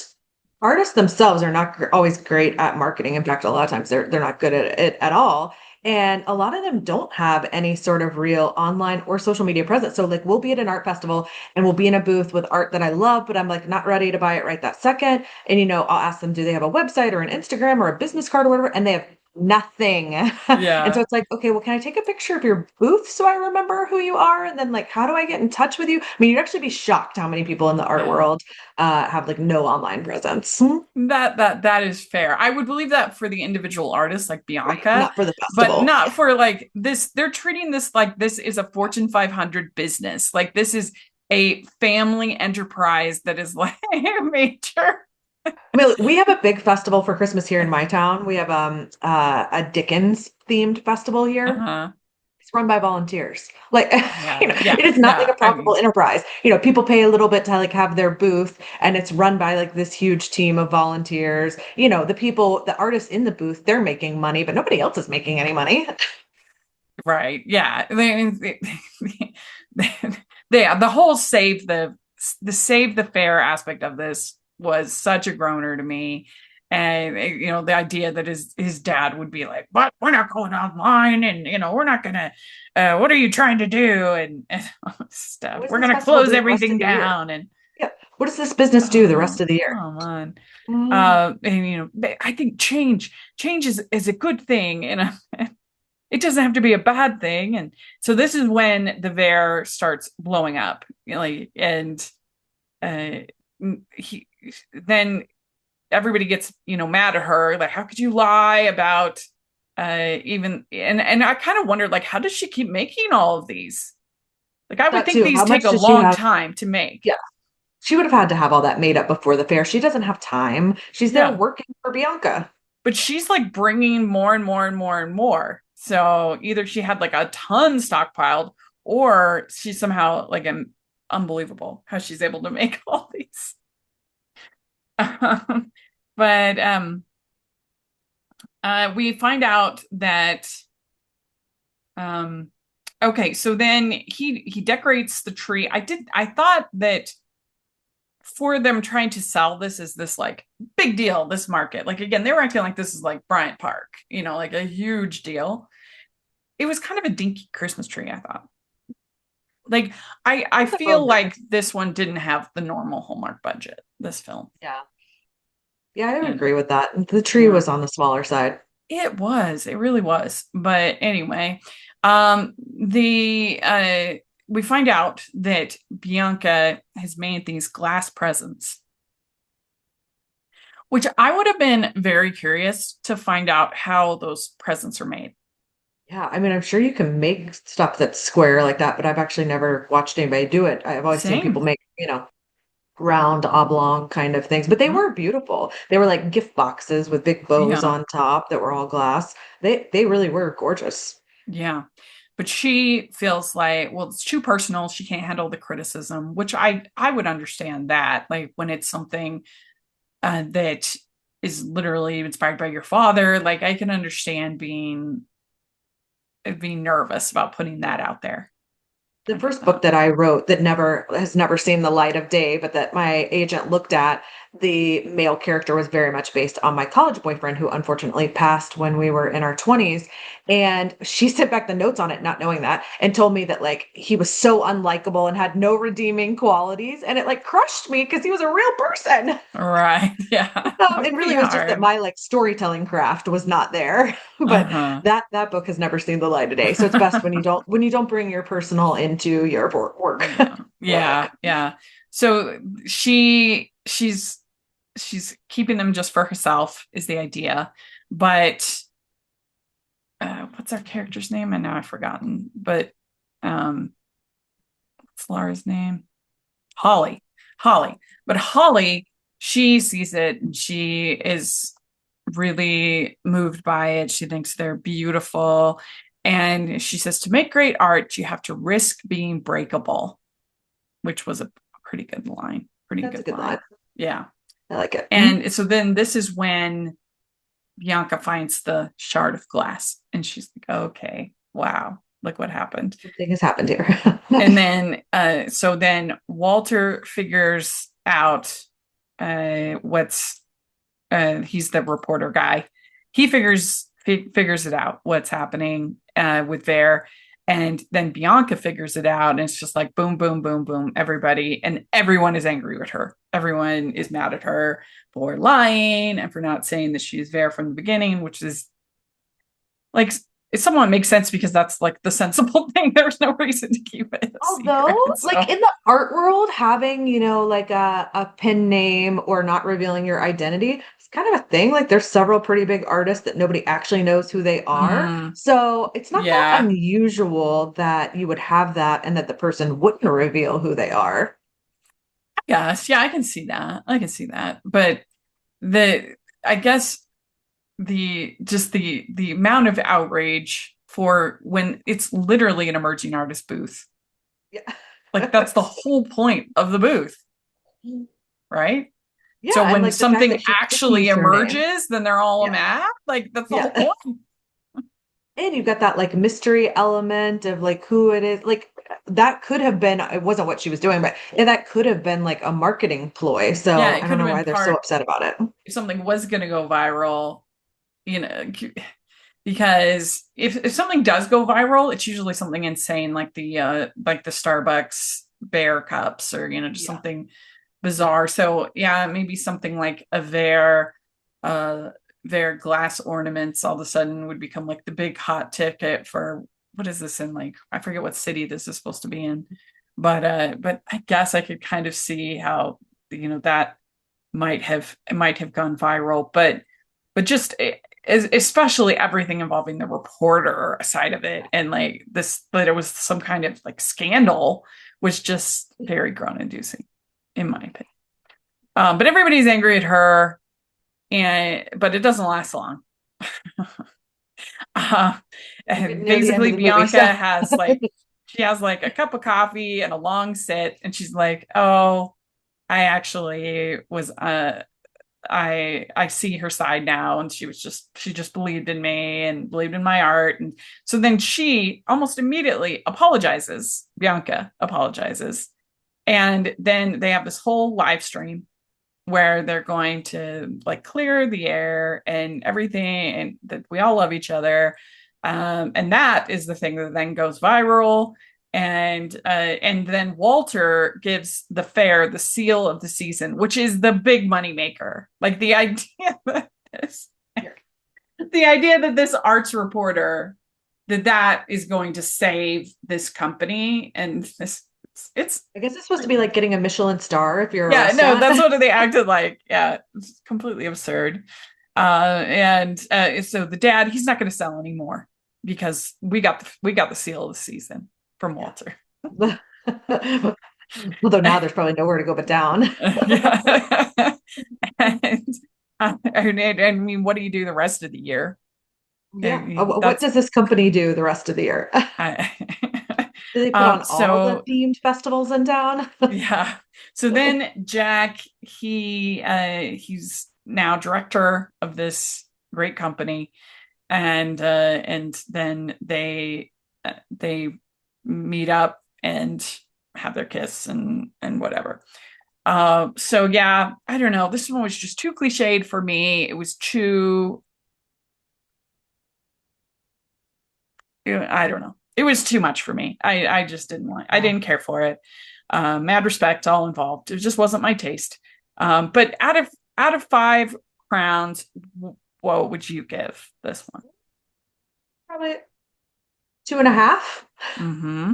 artists themselves are not always great at marketing. In fact, a lot of times they're not good at it at all. And a lot of them don't have any sort of real online or social media presence. So like we'll be at an art festival and we'll be in a booth with art that I love, but I'm like not ready to buy it right that second. And I'll ask them, do they have a website or an Instagram or a business card or whatever? And they have nothing. And so Yeah. it's like, okay, well, can I take a picture of your booth so I remember who you are? And then like, how do I get in touch with you? I mean, you'd actually be shocked how many people in the art Yeah. world have like no online presence. That is fair. I would believe that for the individual artists like Right. Bianca, Not for the but festival. not for like this. They're treating this like this is a Fortune 500 business. Like this is a family enterprise that is like major. I mean, we have a big festival for Christmas here in my town. We have a Dickens themed festival here. Uh-huh. It's run by volunteers. Like, Yeah. Yeah. it is not like Yeah. a I profitable mean, enterprise. People pay a little bit to like have their booth, and it's run by like this huge team of volunteers. The people, the artists in the booth, they're making money, but nobody else is making any money. right. Yeah. The whole save the fair aspect of this was such a groaner to me. And the idea that his dad would be like, "But we're not going online, and we're not gonna. What are you trying to do?" And all this stuff. What does We're this gonna festival close do the rest of everything the year? down, and Yeah. What does this business do the rest oh, of the year? come on. Mm. And I think change is a good thing, and it doesn't have to be a bad thing. And so this is when the Ver starts blowing up, like, and uh, he then everybody gets mad at her, like, how could you lie about even and I kind of wondered, like, how does she keep making all of these? Like, I would That think too. these How take much a does she long have? time to make. Yeah. She would have had to have all that made up before the fair. She doesn't have time. She's there Yeah, working for Bianca. but she's like bringing more and more and more and more. So either she had like a ton stockpiled, or she's somehow like unbelievable how she's able to make all these. But we find out that um, okay, so then he decorates the tree. I thought that for them trying to sell this as this like big deal, this market. Like again, they were acting like this is like Bryant Park, like a huge deal. It was kind of a dinky Christmas tree, I thought. Like I That's a little feel like different. this one didn't have the normal Hallmark budget, this film. Yeah. Yeah, I would And agree with that. The tree yeah, was on the smaller side. it really was. But anyway, the we find out that Bianca has made these glass presents, which I would have been very curious to find out how those presents are made. Yeah, I mean, I'm sure you can make stuff that's square like that, but I've actually never watched anybody do it. I've always seen people Same. make, round oblong kind of things, but they Mhm. were beautiful. They were like gift boxes with big bows Yeah. on top that were all glass. They really were gorgeous. Yeah. But she feels like, well, it's too personal. She can't handle the criticism, which I would understand that. Like when it's something that is literally inspired by your father, like I can understand being nervous about putting that out there. The I get first book that. that I wrote that never has never seen the light of day, but that my agent looked at, the male character was very much based on my college boyfriend, who unfortunately passed when we were in our 20s. And she sent back the notes on it, not knowing that, and told me that like he was so unlikable and had no redeeming qualities. And it like crushed me because he was a real person. Right. Yeah. That It would be really was just that hard. my like storytelling craft was not there. But Uh-huh. that book has never seen the light of day. So it's best when you don't bring your personal into your work. Yeah. Yeah. Yeah. So she's keeping them just for herself is the idea. But what's our character's name? And now I've forgotten. But um what's Laura's name? Holly. Holly. But Holly, she sees it and she is really moved by it. She thinks they're beautiful. And she says to make great art, you have to risk being breakable, which was a pretty good line. Pretty That's a good good line. line. Yeah. I like it. And so then this is when Bianca finds the shard of glass and she's like, okay, wow, look what happened. Something has happened here. And then so then Walter figures out what's he's the reporter guy. He figures it out what's happening with Ver, and then Bianca figures it out, and it's just like boom, boom, boom, boom. Everybody and everyone is angry with her. Everyone is mad at her for lying and for not saying that she's Ver from the beginning, which is like it's somewhat makes sense because that's like the sensible thing. There's no reason to keep it a Although, secret. So. like in the art world, having, like a pen name or not revealing your identity, it's kind of a thing. Like there's several pretty big artists that nobody actually knows who they are. So it's not that Yeah. unusual that you would have that and that the person wouldn't reveal who they are. Yes. Yeah, I can see that. I can see that. But I guess the amount of outrage for when it's literally an emerging artist booth. Yeah. Like that's the whole point of the booth, right? Yeah, So and when like the fact something that she didn't actually use her name. emerges, then they're all Yeah. mad. Like that's the whole Yeah. point. And you've got that like mystery element of like who it is. Like that could have been, it wasn't what she was doing, but that could have been like a marketing ploy. Yeah, So it I don't could have know been why they're so part upset about it. if something was going to go viral, you know, because if something does go viral, it's usually something insane like the Starbucks bear cups or just Yeah. something bizarre. So yeah, maybe something like their glass ornaments all of a sudden would become like the big hot ticket for what is this in, like I forget what city this is supposed to be in, but I guess I could kind of see how that might have gone viral, but just especially everything involving the reporter side of it and like this, that it was some kind of like scandal was just very groan inducing in my opinion. But everybody's angry at her, but it doesn't last long. And Near the end basically of the movie. Bianca So has like she has like a cup of coffee and a long sit, and she's like, "Oh, I actually was I see her side now, and she just believed in me and believed in my art." And so then she almost immediately apologizes. Bianca apologizes, and then they have this whole live stream where they're going to like clear the air and everything, and that we all love each other. And that is the thing that then goes viral. And then Walter gives the fair the seal of the season, which is the big money maker. Like the idea that this arts reporter that is going to save this company and this it's I guess it's supposed to be like getting a Michelin star if you're a yeah, no, restaurant. that's what they acted like. Yeah, it's completely absurd. And so the dad, he's not going to sell anymore because we got the seal of the season from Walter. Although now there's probably nowhere to go but down. Yeah. and, I mean, what do you do the rest of the year? I Yeah. mean, What that's does this company do the rest of the year? I, Do they put on all the so themed festivals in town? yeah. So then Jack, he's now director of this great company, and then they meet up and have their kiss and whatever. So yeah, I don't know. This one was just too cliched for me. It was too, I don't know. It was too much for me. I just didn't like. I didn't care for it. Mad respect, all involved. It just wasn't my taste. But out of 5 crowns, what would you give this one? Probably 2.5. Mm-hmm.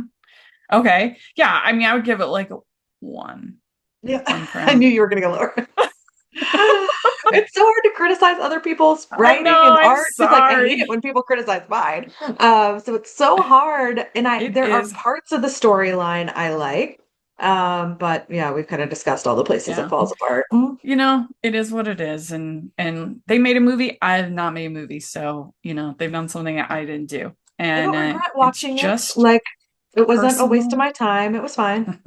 Okay. Yeah. I mean, I would give it like a 1. Yeah. 1 I crown. knew you were going to go lower. It's so hard to criticize other people's I writing know, and I'm art. It's like I hate sorry. it when people criticize mine. So it's so hard. And It there are is. parts of the storyline I like. But yeah, we've kind of discussed all the places Yeah. it falls apart. It is what it is. And they made a movie. I have not made a movie. So, they've done something that I didn't do. I And don't regret it's watching it. just Like it wasn't a waste of personal, my time. It was fine.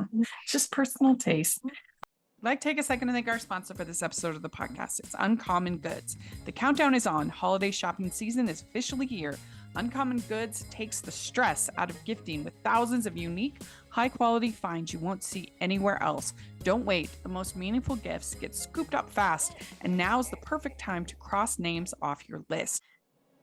just personal taste. I'd like to take a second to thank our sponsor for this episode of the podcast. It's Uncommon Goods. The countdown is on. Holiday shopping season is officially here. Uncommon Goods takes the stress out of gifting with thousands of unique, high-quality finds you won't see anywhere else. Don't wait. The most meaningful gifts get scooped up fast, and now is the perfect time to cross names off your list.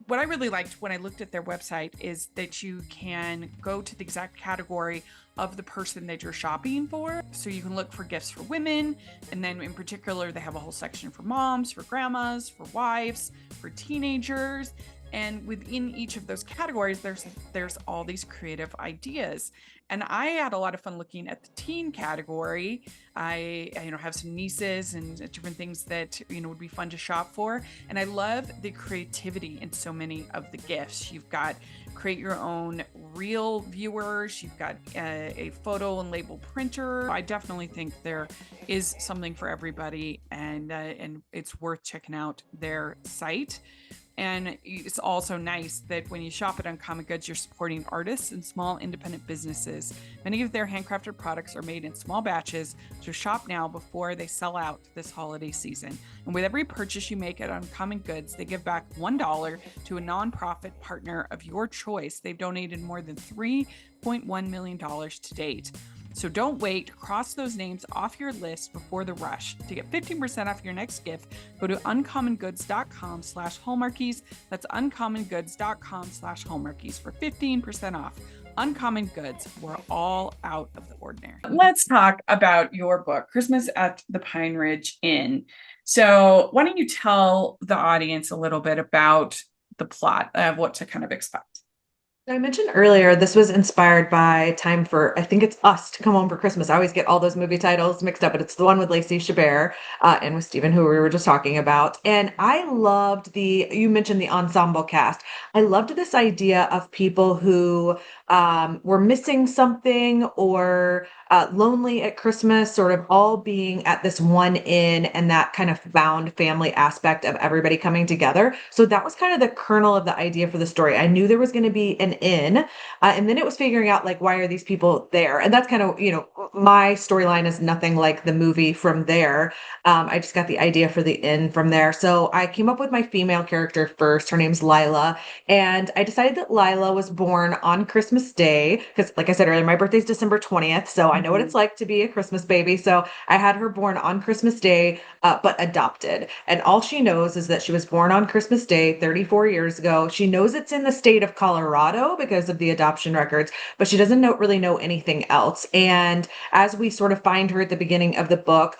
What I really liked when I looked at their website is that you can go to the exact category of the person that you're shopping for. So you can look for gifts for women. And then in particular, they have a whole section for moms, for grandmas, for wives, for teenagers. And within each of those categories, there's all these creative ideas. And I had a lot of fun looking at the teen category. I have some nieces and different things that would be fun to shop for. And I love the creativity in so many of the gifts. You've got create your own real viewers. You've got a photo and label printer. I definitely think there is something for everybody, and it's worth checking out their site. And it's also nice that when you shop at Uncommon Goods, you're supporting artists and small independent businesses. Many of their handcrafted products are made in small batches, so shop now before they sell out this holiday season. And with every purchase you make at Uncommon Goods, they give back $1 to a nonprofit partner of your choice. They've donated more than $3.1 million to date. So don't wait. Cross those names off your list before the rush. To get 15% off your next gift, go to uncommongoods.com/Hallmarkies. That's uncommongoods.com/Hallmarkies for 15% off. Uncommon Goods, we're all out of the ordinary. Let's talk about your book, Christmas at the Pine Ridge Inn. So why don't you tell the audience a little bit about the plot of what to kind of expect? I mentioned earlier, this was inspired by Time for, I think it's Us to Come Home for Christmas. I always get all those movie titles mixed up, but it's the one with Lacey Chabert and with Stephen, who we were just talking about. And I loved you mentioned the ensemble cast. I loved this idea of people who were missing something or lonely at Christmas, sort of all being at this one inn, and that kind of found family aspect of everybody coming together. So that was kind of the kernel of the idea for the story. I knew there was going to be an inn, and then it was figuring out like, why are these people there? And that's kind of, my storyline is nothing like the movie from there. I just got the idea for the inn from there. So I came up with my female character first. Her name's Lila. And I decided that Lila was born on Christmas Day because, like I said earlier, my birthday's December 20th. So I know what it's like to be a Christmas baby. So I had her born on Christmas Day, but adopted. And all she knows is that she was born on Christmas Day 34 years ago. She knows it's in the state of Colorado because of the adoption records, but she doesn't really know anything else. And as we sort of find her at the beginning of the book,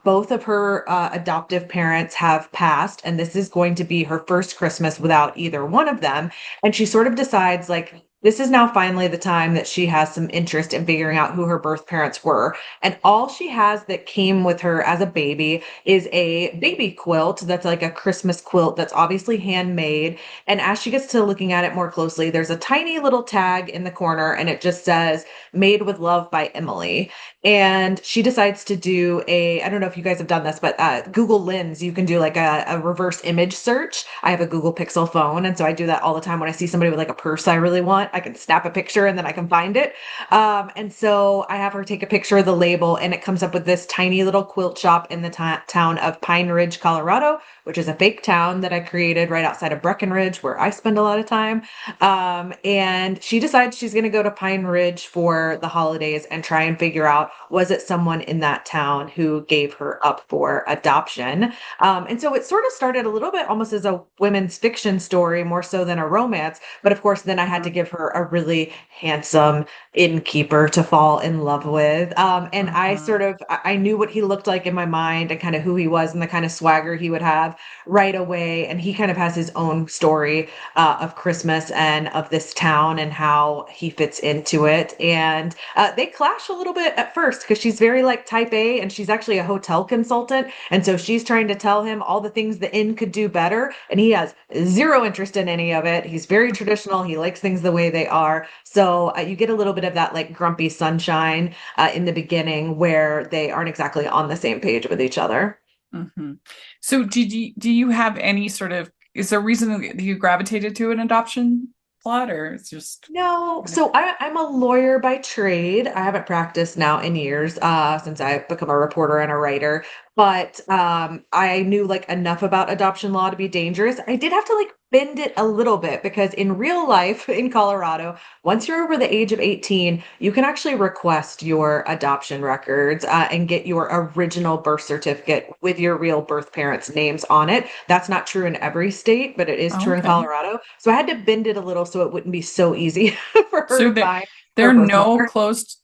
both of her adoptive parents have passed, and this is going to be her first Christmas without either one of them. And she sort of decides, like, this is now finally the time that she has some interest in figuring out who her birth parents were. And all she has that came with her as a baby is a baby quilt that's like a Christmas quilt that's obviously handmade. And as she gets to looking at it more closely, there's a tiny little tag in the corner and it just says, "Made with Love by Emily." And she decides to do I don't know if you guys have done this, but Google Lens, you can do like a reverse image search. I have a Google Pixel phone, and so I do that all the time when I see somebody with like a purse I really want. I can snap a picture and then I can find it. And so I have her take a picture of the label, and it comes up with this tiny little quilt shop in the town of Pine Ridge, Colorado, which is a fake town that I created right outside of Breckenridge, where I spend a lot of time. And she decides she's going to go to Pine Ridge for the holidays and try and figure out, was it someone in that town who gave her up for adoption? And so it sort of started a little bit almost as a women's fiction story, more so than a romance. But of course, then I had to give her a really handsome innkeeper to fall in love with. And I knew what he looked like in my mind and kind of who he was and the kind of swagger he would have right away. And he kind of has his own story of Christmas and of this town and how he fits into it. And they clash a little bit at first because she's very like type A, and she's actually a hotel consultant. And so she's trying to tell him all the things the inn could do better. And he has zero interest in any of it. He's very traditional. He likes things the way they are. So you get a little bit of that like grumpy sunshine in the beginning where they aren't exactly on the same page with each other. Mm-hmm. So do you have any sort of, is there a reason that you gravitated to an adoption plot, or it's just No, so I'm a lawyer by trade. I haven't practiced now in years since I've become a reporter and a writer. But I knew like enough about adoption law to be dangerous. I did have to like bend it a little bit because in real life in Colorado, once you're over the age of 18, you can actually request your adoption records and get your original birth certificate with your real birth parents' names on it. That's not true in every state, but it is true in Colorado. So I had to bend it a little so it wouldn't be so easy for her to find. There her are birth no mother.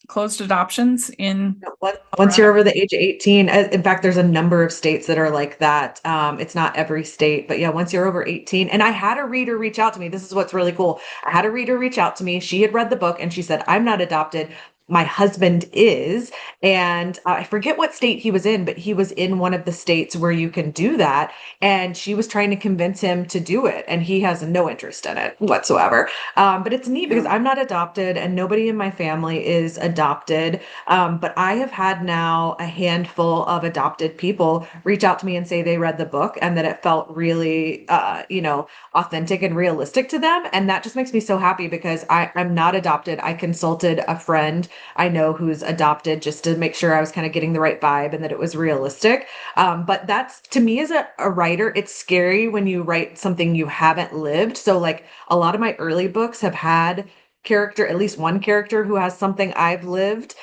closed adoptions in Once you're Colorado. over the age of 18, in fact, there's a number of states that are like that. It's not every state, but yeah, once you're over 18, and I had a reader reach out to me. This is what's really cool. I had a reader reach out to me. She had read the book and she said, I'm not adopted. My husband is. And I forget what state he was in, but he was in one of the states where you can do that. And she was trying to convince him to do it. And he has no interest in it whatsoever. But it's neat because Yeah. I'm not adopted and nobody in my family is adopted. But I have had now a handful of adopted people reach out to me and say they read the book and that it felt really, authentic and realistic to them. And that just makes me so happy because I'm not adopted. I consulted a friend I know who's adopted just to make sure I was kind of getting the right vibe and that it was realistic. But that's to me as a writer, it's scary when you write something you haven't lived. So, like, a lot of my early books have had at least one character who has something I've lived,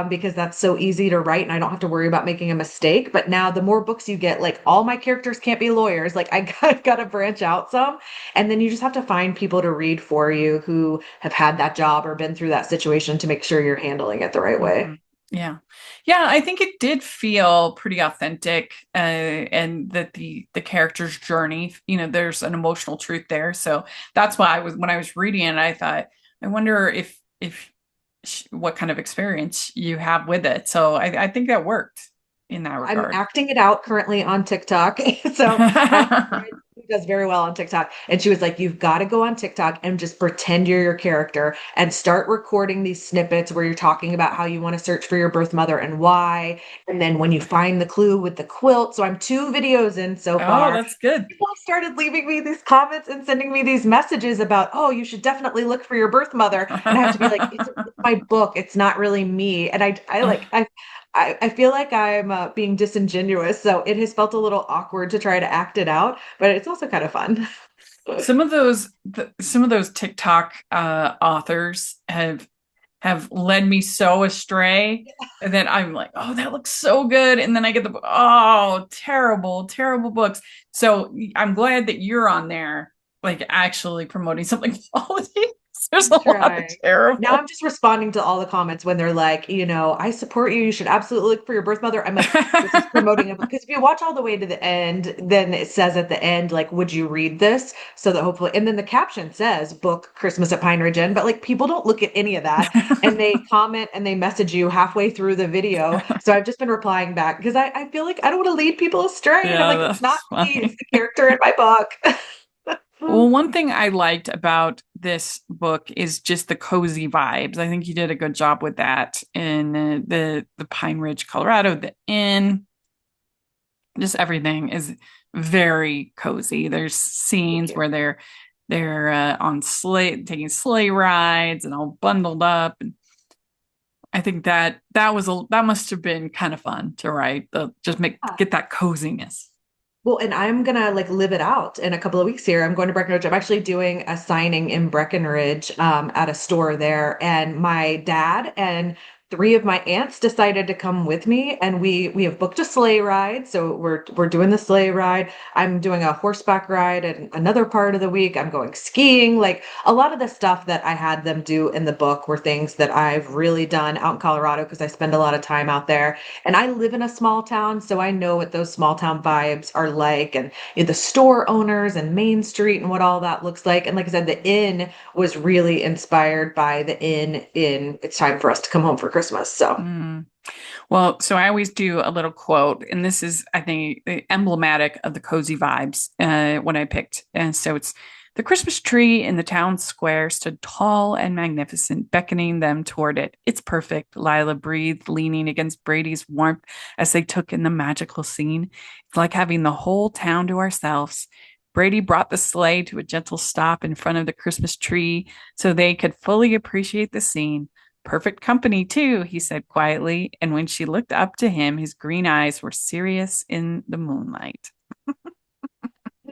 because that's so easy to write and I don't have to worry about making a mistake. But now the more books you get, like, all my characters can't be lawyers. Like, got to branch out some. And then you just have to find people to read for you who have had that job or been through that situation to make sure you're handling it the right way. Mhm. Yeah. Yeah, I think it did feel pretty authentic, and that the character's journey, there's an emotional truth there. So that's why when I was reading it, I thought, I wonder if what kind of experience you have with it. So I think that worked in that I'm regard. acting it out currently on TikTok. So I have a friend who does very well on TikTok. And she was like, you've got to go on TikTok and just pretend you're your character and start recording these snippets where you're talking about how you want to search for your birth mother and why. And then when you find the clue with the quilt. So I'm 2 videos in so Oh, far. that's good. People started leaving me these comments and sending me these messages about, oh, you should definitely look for your birth mother. And I have to be like, it's my book. It's not really me. And I feel like I'm being disingenuous, so it has felt a little awkward to try to act it out, but it's also kind of fun. Some of those TikTok authors have led me so astray that I'm like, oh, that looks so good. And then I get the book, oh, terrible, terrible books. So I'm glad that you're on there, like actually promoting something quality. There's I'm a lot of trying. Now terrible. I'm just responding to all the comments when they're like, I support you. You should absolutely look for your birth mother. I'm like, this is promoting a book. Because if you watch all the way to the end, then it says at the end, like, would you read this? So that hopefully, and then the caption says book Christmas at Pine Ridge Inn. But like, people don't look at any of that. And they comment and they message you halfway through the video. So I've just been replying back because I feel like I don't want to lead people astray. And I'm Yeah, like, it's not that's me, it's funny. the character in my book. Well, one thing I liked about this book is just the cozy vibes. I think you did a good job with that in the Pine Ridge, Colorado, the inn, just everything is very cozy. There's Thank scenes you. where they're on taking sleigh rides and all bundled up. And I think that must have been kind of fun to write. Get that coziness. Well, and I'm gonna like live it out in a couple of weeks here. I'm going to Breckenridge. I'm actually doing a signing in Breckenridge, at a store there, and my dad and 3 of my aunts decided to come with me, and we have booked a sleigh ride. So we're doing the sleigh ride. I'm doing a horseback ride at another part of the week. I'm going skiing. Like, a lot of the stuff that I had them do in the book were things that I've really done out in Colorado because I spend a lot of time out there. And I live in a small town, so I know what those small town vibes are like, and the store owners and Main Street and what all that looks like. And like I said, the inn was really inspired by the inn in It's Time for Us to Come Home for Christmas. So Mm. Well, so I always do a little quote, and this is, I think, emblematic of the cozy vibes when I picked. And so it's the Christmas tree in the town square stood tall and magnificent, beckoning them toward it. It's perfect, Lila breathed, leaning against Brady's warmth as they took in the magical scene. It's like having the whole town to ourselves. Brady brought the sleigh to a gentle stop in front of the Christmas tree so they could fully appreciate the scene. Perfect company, too, he said quietly, and when she looked up to him, his green eyes were serious in the moonlight. So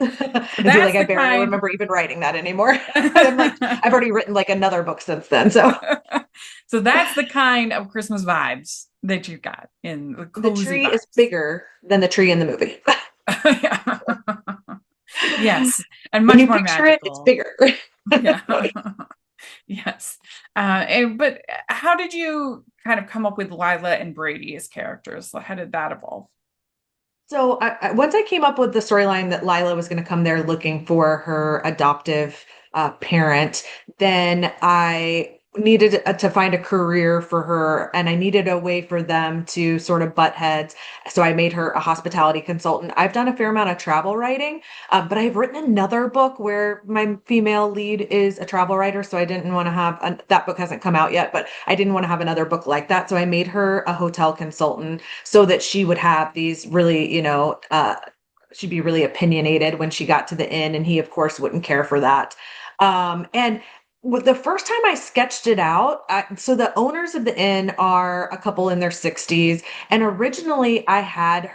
I feel like that's I the barely kind. remember even writing that anymore. I'm like, I've already written like another book since then. So So that's the kind of Christmas vibes that you got in the the cozy tree is vibes. bigger than the tree in the movie. Yeah. Yes, and When much you more picture it, it's magical. bigger. Yeah. Yes. But how did you kind of come up with Lila and Brady as characters? How did that evolve? So once I came up with the storyline that Lila was going to come there looking for her adoptive parent, then I needed to find a career for her, and I needed a way for them to sort of butt heads. So I made her a hospitality consultant. I've done a fair amount of travel writing, but I've written another book where my female lead is a travel writer. So I didn't want to have that book hasn't come out yet, but I didn't want to have another book like that. So I made her a hotel consultant so that she would have these really, she'd be really opinionated when she got to the inn, and he, of course, wouldn't care for that. And the first time I sketched it out, so the owners of the inn are a couple in their 60s, and originally I had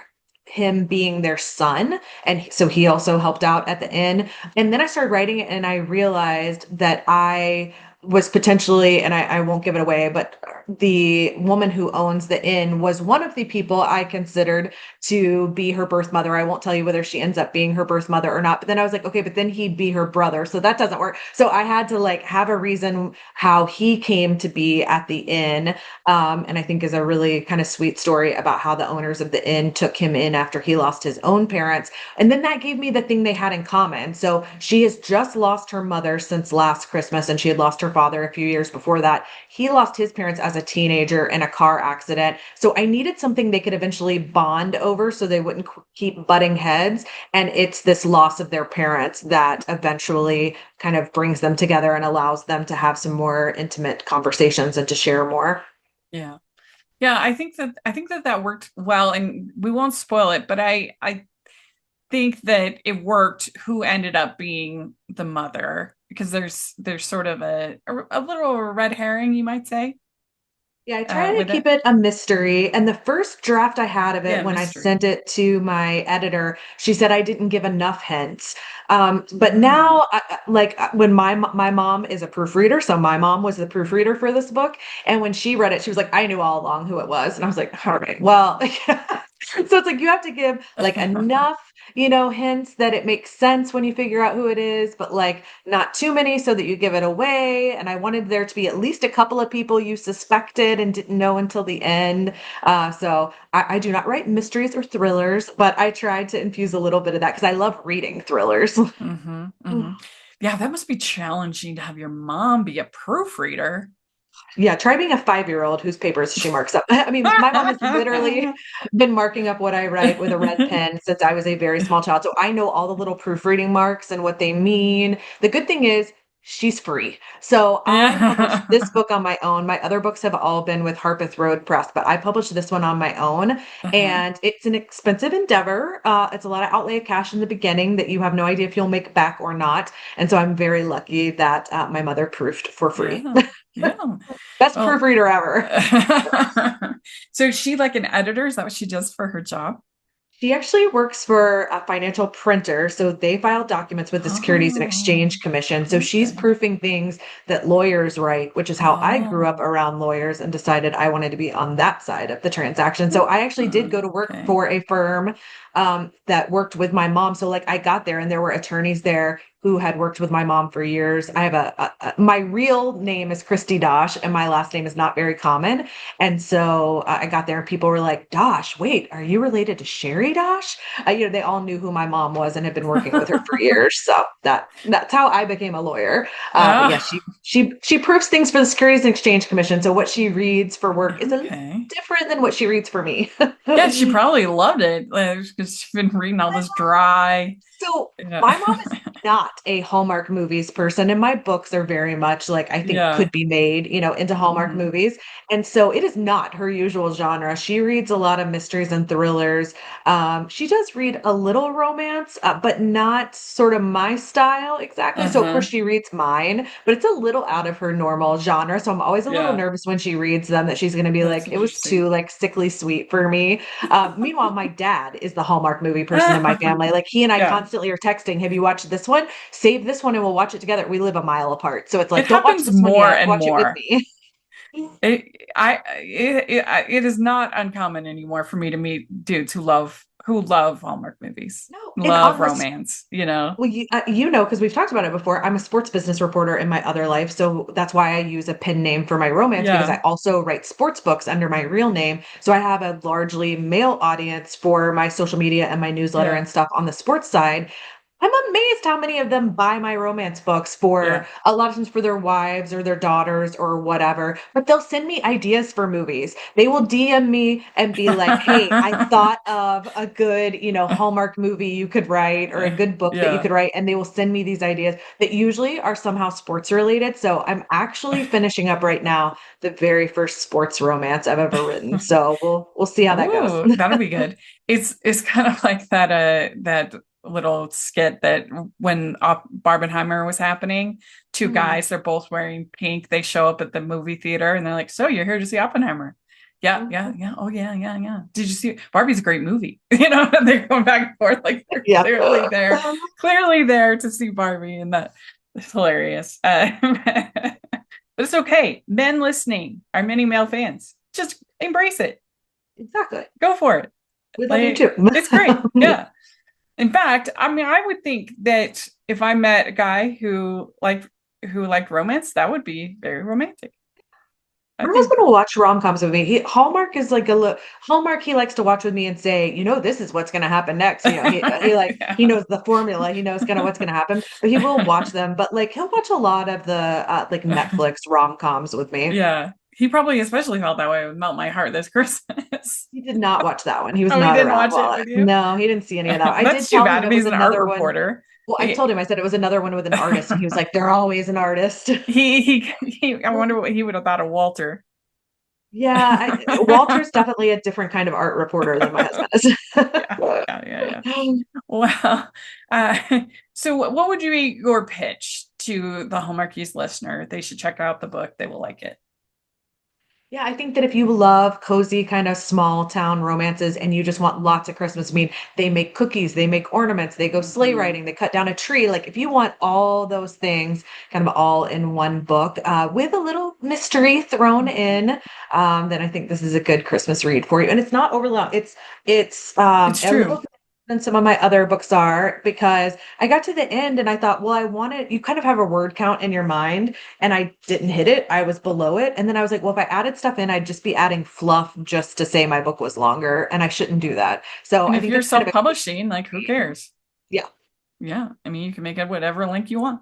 him being their son, and so he also helped out at the inn. And then I started writing it, and I realized that I was potentially, and I won't give it away, but the woman who owns the inn was one of the people I considered to be her birth mother. I won't tell you whether she ends up being her birth mother or not. But then I was like, okay, but then he'd be her brother. So that doesn't work. So I had to like have a reason how he came to be at the inn. And I think is a really kind of sweet story about how the owners of the inn took him in after he lost his own parents. And then that gave me the thing they had in common. So she has just lost her mother since last Christmas, and she had lost her father a few years before that. He lost his parents as a teenager in a car accident. So I needed something they could eventually bond over so they wouldn't keep butting heads. And it's this loss of their parents that eventually kind of brings them together and allows them to have some more intimate conversations and to share more. Yeah. Yeah, I think that that worked well, and we won't spoil it, but I think that it worked who ended up being the mother, because there's sort of a little red herring, you might say, Yeah, I try to with keep it. it a mystery. And the first draft I had of it, Yeah, when I mystery. sent it to my editor, she said I didn't give enough hints. But Mm. now, when my mom is a proofreader, so my mom was the proofreader for this book, and when she read it, she was like, I knew all along who it was, and I was like, all right, well. So it's like you have to give like enough, hints that it makes sense when you figure out who it is, but like not too many so that you give it away. And I wanted there to be at least a couple of people you suspected and didn't know until the end. So I do not write mysteries or thrillers, but I tried to infuse a little bit of that because I love reading thrillers. Hmm. Hmm. Yeah, that must be challenging to have your mom be a proofreader. Yeah, try being a 5-year-old whose papers she marks up. I mean, my mom has literally been marking up what I write with a red pen since I was a very small child. So I know all the little proofreading marks and what they mean. The good thing is she's free. So I published Yeah. this book on my own. My other books have all been with Harpeth Road Press, but I published this one on my own. Uh-huh. And it's an expensive endeavor. It's a lot of outlay of cash in the beginning that you have no idea if you'll make back or not. And so I'm very lucky that my mother proofed for free. Yeah. Yeah. Best Well, proofreader ever. so is she like an editor? Is that what she does for her job? She actually works for a financial printer, so they file documents with the Securities and Oh, Exchange Commission. So she's okay. proofing things that lawyers write, which is how I grew up Oh, around lawyers and decided I wanted to be on that side of the transaction. So I actually did go to work okay. for a firm that worked with my mom. So like I got there and there were attorneys there who had worked with my mom for years. I have my real name is Christy Dosh, and my last name is not very common. And so I got there and people were like, Dosh, wait, are you related to Sherry Dosh? They all knew who my mom was and had been working with her for years. So that's how I became a lawyer. But yeah, Oh, she proofs things for the Securities and Exchange Commission. So what she reads for work is a little okay. different than what she reads for me. Yeah, she probably loved it because she's been reading all this dry. So Yeah. my mom is not a Hallmark movies person, and my books are very much like I think Yeah. could be made, into Hallmark Hmm. movies. And so it is not her usual genre. She reads a lot of mysteries and thrillers. She does read a little romance, but not sort of my style exactly. So of course Uh-huh. she reads mine, but it's a little out of her normal genre. So I'm always a little Yeah. nervous when she reads them that she's going to be That's like, it was interesting. too like sickly sweet for me. Meanwhile, my dad is the Hallmark movie person in my family. Like he and I Yeah. constantly are texting, have you watched this one? Save this one and we'll watch it together. We live a mile apart. So it's It like, don't watch happens this one more yet. and Watch it with more. me. It is not uncommon anymore for me to meet dudes who love who love Hallmark movies, No, and love on this, romance, you know? well, you know, because we've talked about it before. I'm a sports business reporter in my other life, so that's why I use a pen name for my romance because Yeah, I also write sports books under my real name. So I have a largely male audience for my social media and my newsletter yeah, and stuff on the sports side. I'm amazed how many of them buy my romance books for yeah. a lot of times for their wives or their daughters or whatever. But they'll send me ideas for movies. They will DM me and be like, "Hey, I thought of a good, Hallmark movie you could write or a good book that you Yeah. could write." And they will send me these ideas that usually are somehow sports related. So I'm actually finishing up right now the very first sports romance I've ever written. So we'll see how that goes. Ooh, that'll be good. It's kind of like that little skit that when Barbenheimer was happening, two Mhm. guys, they're both wearing pink. They show up at the movie theater and they're like, "So you're here to see Oppenheimer?" Yeah, yeah, Mhm. yeah. Oh yeah, yeah, yeah. Did you see Barbie's a great movie? You know, and they're going back and forth like they're Yeah. clearly there to see Barbie, and that is hilarious. But it's okay. Men listening, our many male fans, just embrace it. Exactly. Go for it. We love you Like, too. it's great. Yeah. In fact, I mean, I would think that if I met a guy who liked romance, that would be very romantic. I My think husband will watch rom-coms with me. Hallmark is like Hallmark. He likes to watch with me and say, this is what's going to happen next. He yeah. knows the formula. He knows kind of what's going to happen. But he will watch them. But like he'll watch a lot of the like Netflix rom-coms with me. Yeah. He probably especially felt that way with Melt My Heart this Christmas. He did not watch that one. He was Oh, he not didn't around watch it while with you? no, he didn't see any of that. I did That's too tell him bad if it was he's an art another one. reporter. Well, I He, told him, I said it was another one with an artist, and he was like, "They're always an artist." I wonder what he would have thought of Walter. Yeah, Walter's definitely a different kind of art reporter than my husband is. Yeah, yeah, yeah, yeah. Well, uh, so what would you be your pitch to the Hallmarkies listener? They should check out the book. They will like it. Yeah, I think that if you love cozy kind of small town romances and you just want lots of Christmas, I mean, they make cookies, they make ornaments, they go sleigh Mhm. riding, they cut down a tree. Like if you want all those things kind of all in one book with a little mystery thrown in, then I think this is a good Christmas read for you. And it's not overwhelming. It's It's a little true. bit than some of my other books are because I got to the end and I thought, well, I wanted you kind of have a word count in your mind and I didn't hit it. I was below it. And then I was like, well, if I added stuff in, I'd just be adding fluff just to say my book was longer, and I shouldn't do that. So And I if think you're it's kind of a self-publishing, like who cares? yeah. Yeah. I mean, you can make it whatever length you want.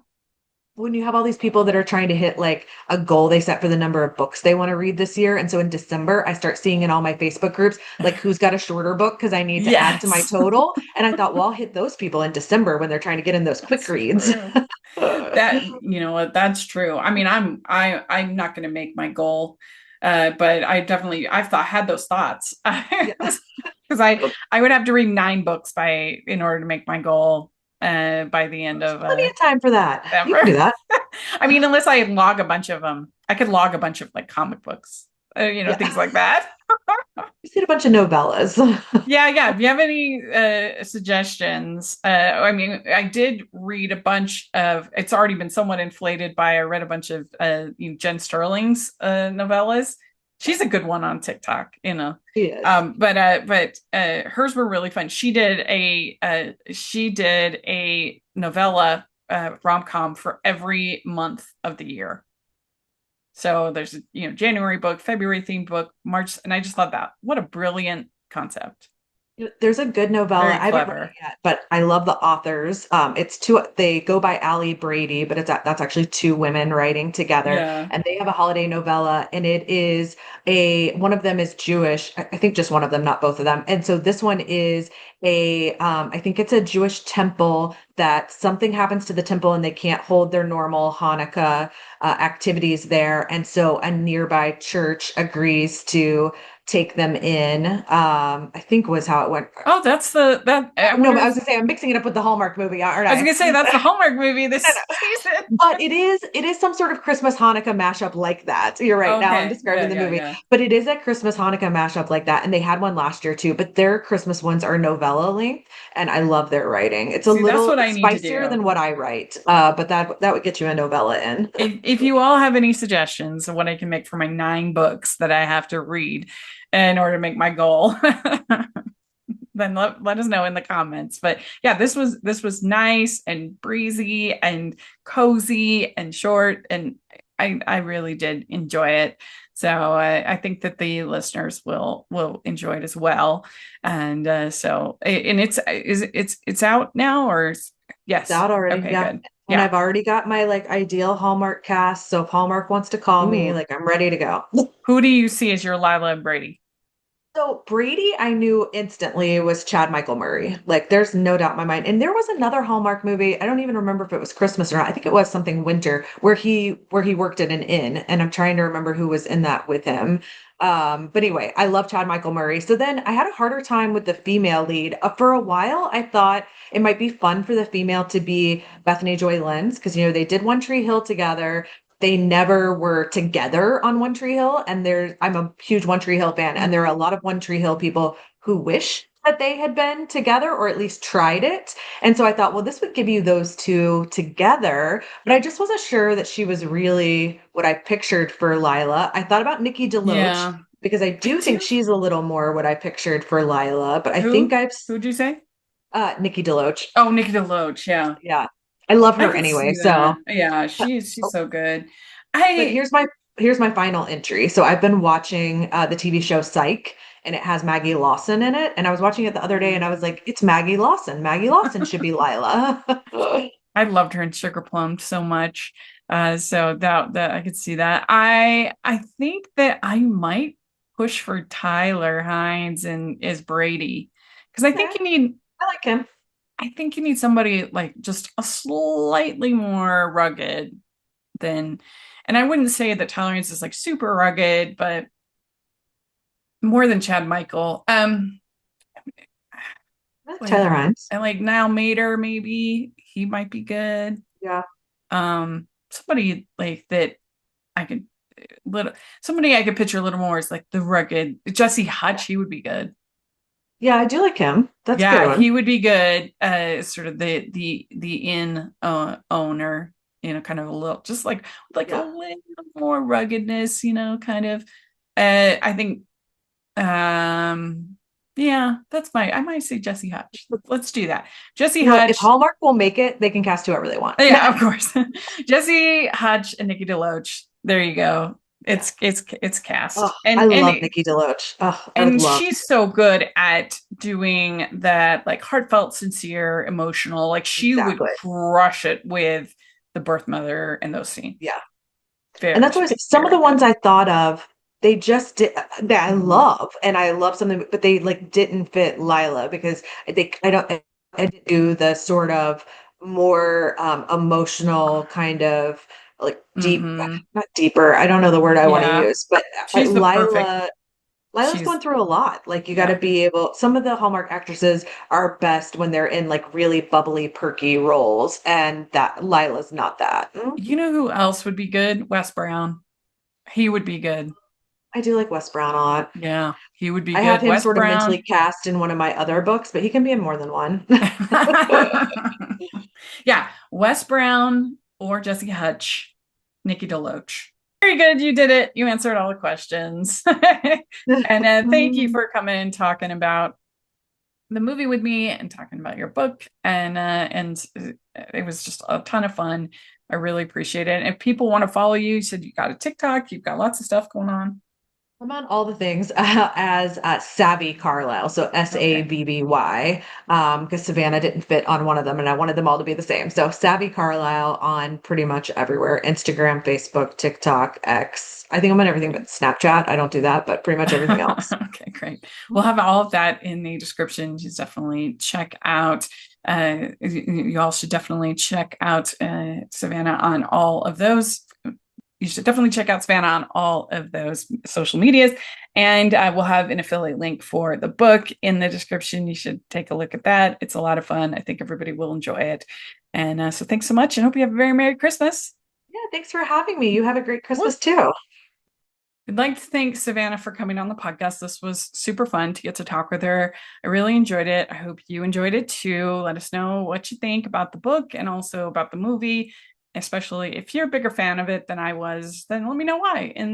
When you have all these people that are trying to hit like a goal they set for the number of books they want to read this year. And so in December, I start seeing in all my Facebook groups, like who's got a shorter book because I need to add to my Yes. total. And I thought, well, I'll hit those people in December when they're trying to get in those quick That's reads. true. That you know what, that's true. I mean, I'm not going to make my goal, but I've thought had those thoughts Yeah. because I would have to read 9 books by in order to make my goal by the end There's of plenty of time for that. You can September. do that. I mean, unless I log a bunch of them, I could log a bunch of like comic books, Yeah. things like that. Just did a bunch of novellas. Yeah, yeah. If you have any suggestions, I mean, I did read a bunch of. It's already been somewhat inflated by. I read a bunch of Jen Sterling's novellas. She's a good one on TikTok, you know. Yes. But hers were really fun. She did a novella rom-com for every month of the year. So there's January book, February themed book, March, and I just love that. What a brilliant concept. There's a good novella. Very I haven't read it clever. yet, but I love the authors. They go by Allie Brady, but that's actually two women writing together. Yeah. And they have a holiday novella, and it is one of them is Jewish. I think just one of them, not both of them. And so this one is I think it's a Jewish temple that something happens to the temple and they can't hold their normal Hanukkah activities there. And so a nearby church agrees to take them in. I think was how it went. Oh, that's that. I No, wonder but I if was gonna say I'm mixing it up with the Hallmark movie, aren't I was I? gonna say that's the Hallmark movie this season. But it is some sort of Christmas Hanukkah mashup like that. You're right. Now I'm Okay. Yeah, describing the yeah, movie. yeah. But it is a Christmas Hanukkah mashup like that. And they had one last year too, but their Christmas ones are novella length, and I love their writing. It's a See, that's little what I need to spicier do. than what I write. But that would get you a novella in. If you all have any suggestions of what I can make for my 9 books that I have to read in order to make my goal, then let us know in the comments. But yeah, this was nice and breezy and cozy and short, and I really did enjoy it. So I think that the listeners will enjoy it as well. And and it's out now, or It's yes, out already. okay, Yeah. good, And yeah. I've already got my like ideal Hallmark cast. So if Hallmark wants to call me, Ooh, like I'm ready to go. who do you see as your Lila and Brady? So Brady, I knew instantly was Chad Michael Murray. Like there's no doubt in my mind. And there was another Hallmark movie. I don't even remember if it was Christmas or not. I think it was something winter where he worked at an inn. And I'm trying to remember who was in that with him. But anyway, I love Chad Michael Murray. So then I had a harder time with the female lead. For a while, I thought it might be fun for the female to be Bethany Joy Lenz because they did One Tree Hill together. They never were together on One Tree Hill. And I'm a huge One Tree Hill fan, and there are a lot of One Tree Hill people who wish that they had been together or at least tried it. And so I thought, well, this would give you those two together. But I just wasn't sure that she was really what I pictured for Lila. I thought about Nikki DeLoach Yeah, because I me do think too. she's a little more what I pictured for Lila. But I think Who? Who'd you say? Nikki DeLoach. Oh, Nikki DeLoach. Yeah, Yeah. I love I her could anyway. see So that. Yeah, she's so good. but I here's my final entry. So I've been watching the TV show Psych, and it has Maggie Lawson in it. And I was watching it the other day, and I was like, "It's Maggie Lawson. Maggie Lawson should be Lila." I loved her in Sugar Plum so much. So that I could see that. I think that I might push for Tyler Hines and as Brady because Okay, I like him. I think you need somebody like just a slightly more rugged than, and I wouldn't say that Tyler Hines is like super rugged, but more than Chad Michael. I like Tyler Like Hines. and like Niall Mater, maybe he might be good. Yeah, Somebody like that I could little somebody I could picture a little more is like the rugged Jesse Hutch. He would be good. yeah, I do like him. That's a good Yeah, one. he would be good. Sort of the inn owner, kind of a little just like a Yeah. little more ruggedness, kind of. I think um yeah, I might say Jesse Hutch. Let's do that. Jesse If Hutch. Hallmark will make it, they can cast whoever they want. Yeah, of course. Jesse Hutch and Nikki DeLoach. There you go. Yeah. It's Oh, cast. I And love Nikki DeLoach. Oh, I would and love. she's so good at doing that like heartfelt, sincere, emotional. Like she would Exactly. crush it with the birth mother and those scenes. Yeah. And Very, that's why she's some of very the ones good. I thought of, they just did that I Mhm. love, and I love something, but they like didn't fit Lila because I didn't do the sort of more emotional kind of like deep, Mhm. not deeper. I don't know the word I want to Yeah. use, but She's the perfect. Lila's going She's through a lot. Like you got to yeah. be able. Some of the Hallmark actresses are best when they're in like really bubbly, perky roles, and that Lila's not that. You know who else would be good? Wes Brown. He would be good. I do like Wes Brown a lot. Yeah, he would be I have good. him Wes sort of mentally Brown. cast in one of my other books, but he can be in more than one. Yeah, Wes Brown or Jesse Hutch, Nikki DeLoach. Very good. You did it. You answered all the questions. And thank you for coming and talking about the movie with me and talking about your book. And it was just a ton of fun. I really appreciate it. And if people want to follow you, you said you got a TikTok, you've got lots of stuff going on. I'm on all the things as Savvy Carlisle, so Okay. Savby, because Savannah didn't fit on one of them, and I wanted them all to be the same. So Savvy Carlisle on pretty much everywhere: Instagram, Facebook, TikTok, X. I think I'm on everything but Snapchat. I don't do that, but pretty much everything else. Okay, great. We'll have all of that in the description. Just definitely check out. You all should definitely check out Savannah on all of those. You should definitely check out Savannah on all of those social medias. And we'll have an affiliate link for the book in the description. You should take a look at that. It's a lot of fun. I think everybody will enjoy it. And so thanks so much, and hope you have a very Merry Christmas. Yeah, thanks for having me. You have a great Well, Christmas too. I'd like to thank Savannah for coming on the podcast. This was super fun to get to talk with her. I really enjoyed it. I hope you enjoyed it too. Let us know what you think about the book and also about the movie. Especially if you're a bigger fan of it than I was, then let me know why in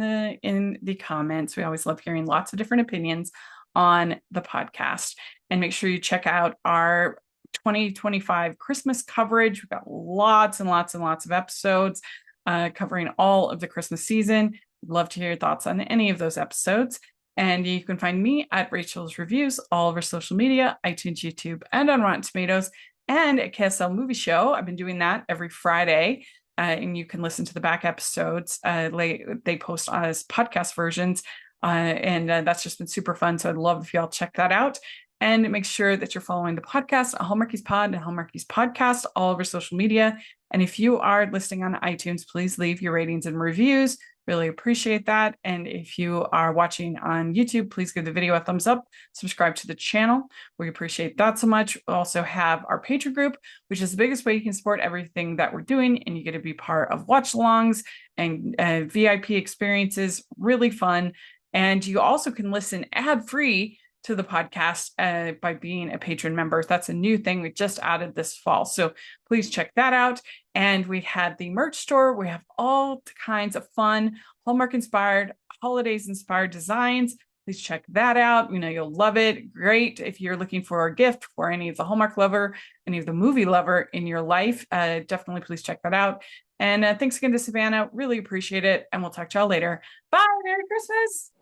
the comments. We always love hearing lots of different opinions on the podcast. And make sure you check out our 2025 Christmas coverage. We've got lots and lots and lots of episodes covering all of the Christmas season. I'd love to hear your thoughts on any of those episodes. And you can find me at Rachel's Reviews, all over social media, iTunes, YouTube, and on Rotten Tomatoes, and at KSL Movie Show. I've been doing that every Friday. And you can listen to the back episodes. They post as podcast versions. And that's just been super fun. So I'd love if y'all check that out. And make sure that you're following the podcast, Hallmarkies Pod and Hallmarkies Podcast, all over social media. And if you are listening on iTunes, please leave your ratings and reviews. Really appreciate that. And if you are watching on YouTube, please give the video a thumbs up, subscribe to the channel. We appreciate that so much. We also have our Patreon group, which is the biggest way you can support everything that we're doing. And you get to be part of watch-alongs and VIP experiences, really fun. And you also can listen ad-free to the podcast by being a patron member. That's a new thing we just added this fall. So please check that out. And we had the merch store. We have all kinds of fun Hallmark inspired, holidays inspired designs. Please check that out. You know, you'll love it. Great if you're looking for a gift for any of the Hallmark lover, any of the movie lover in your life. Definitely please check that out. And thanks again to Savannah. Really appreciate it. And we'll talk to y'all later. Bye. Merry Christmas.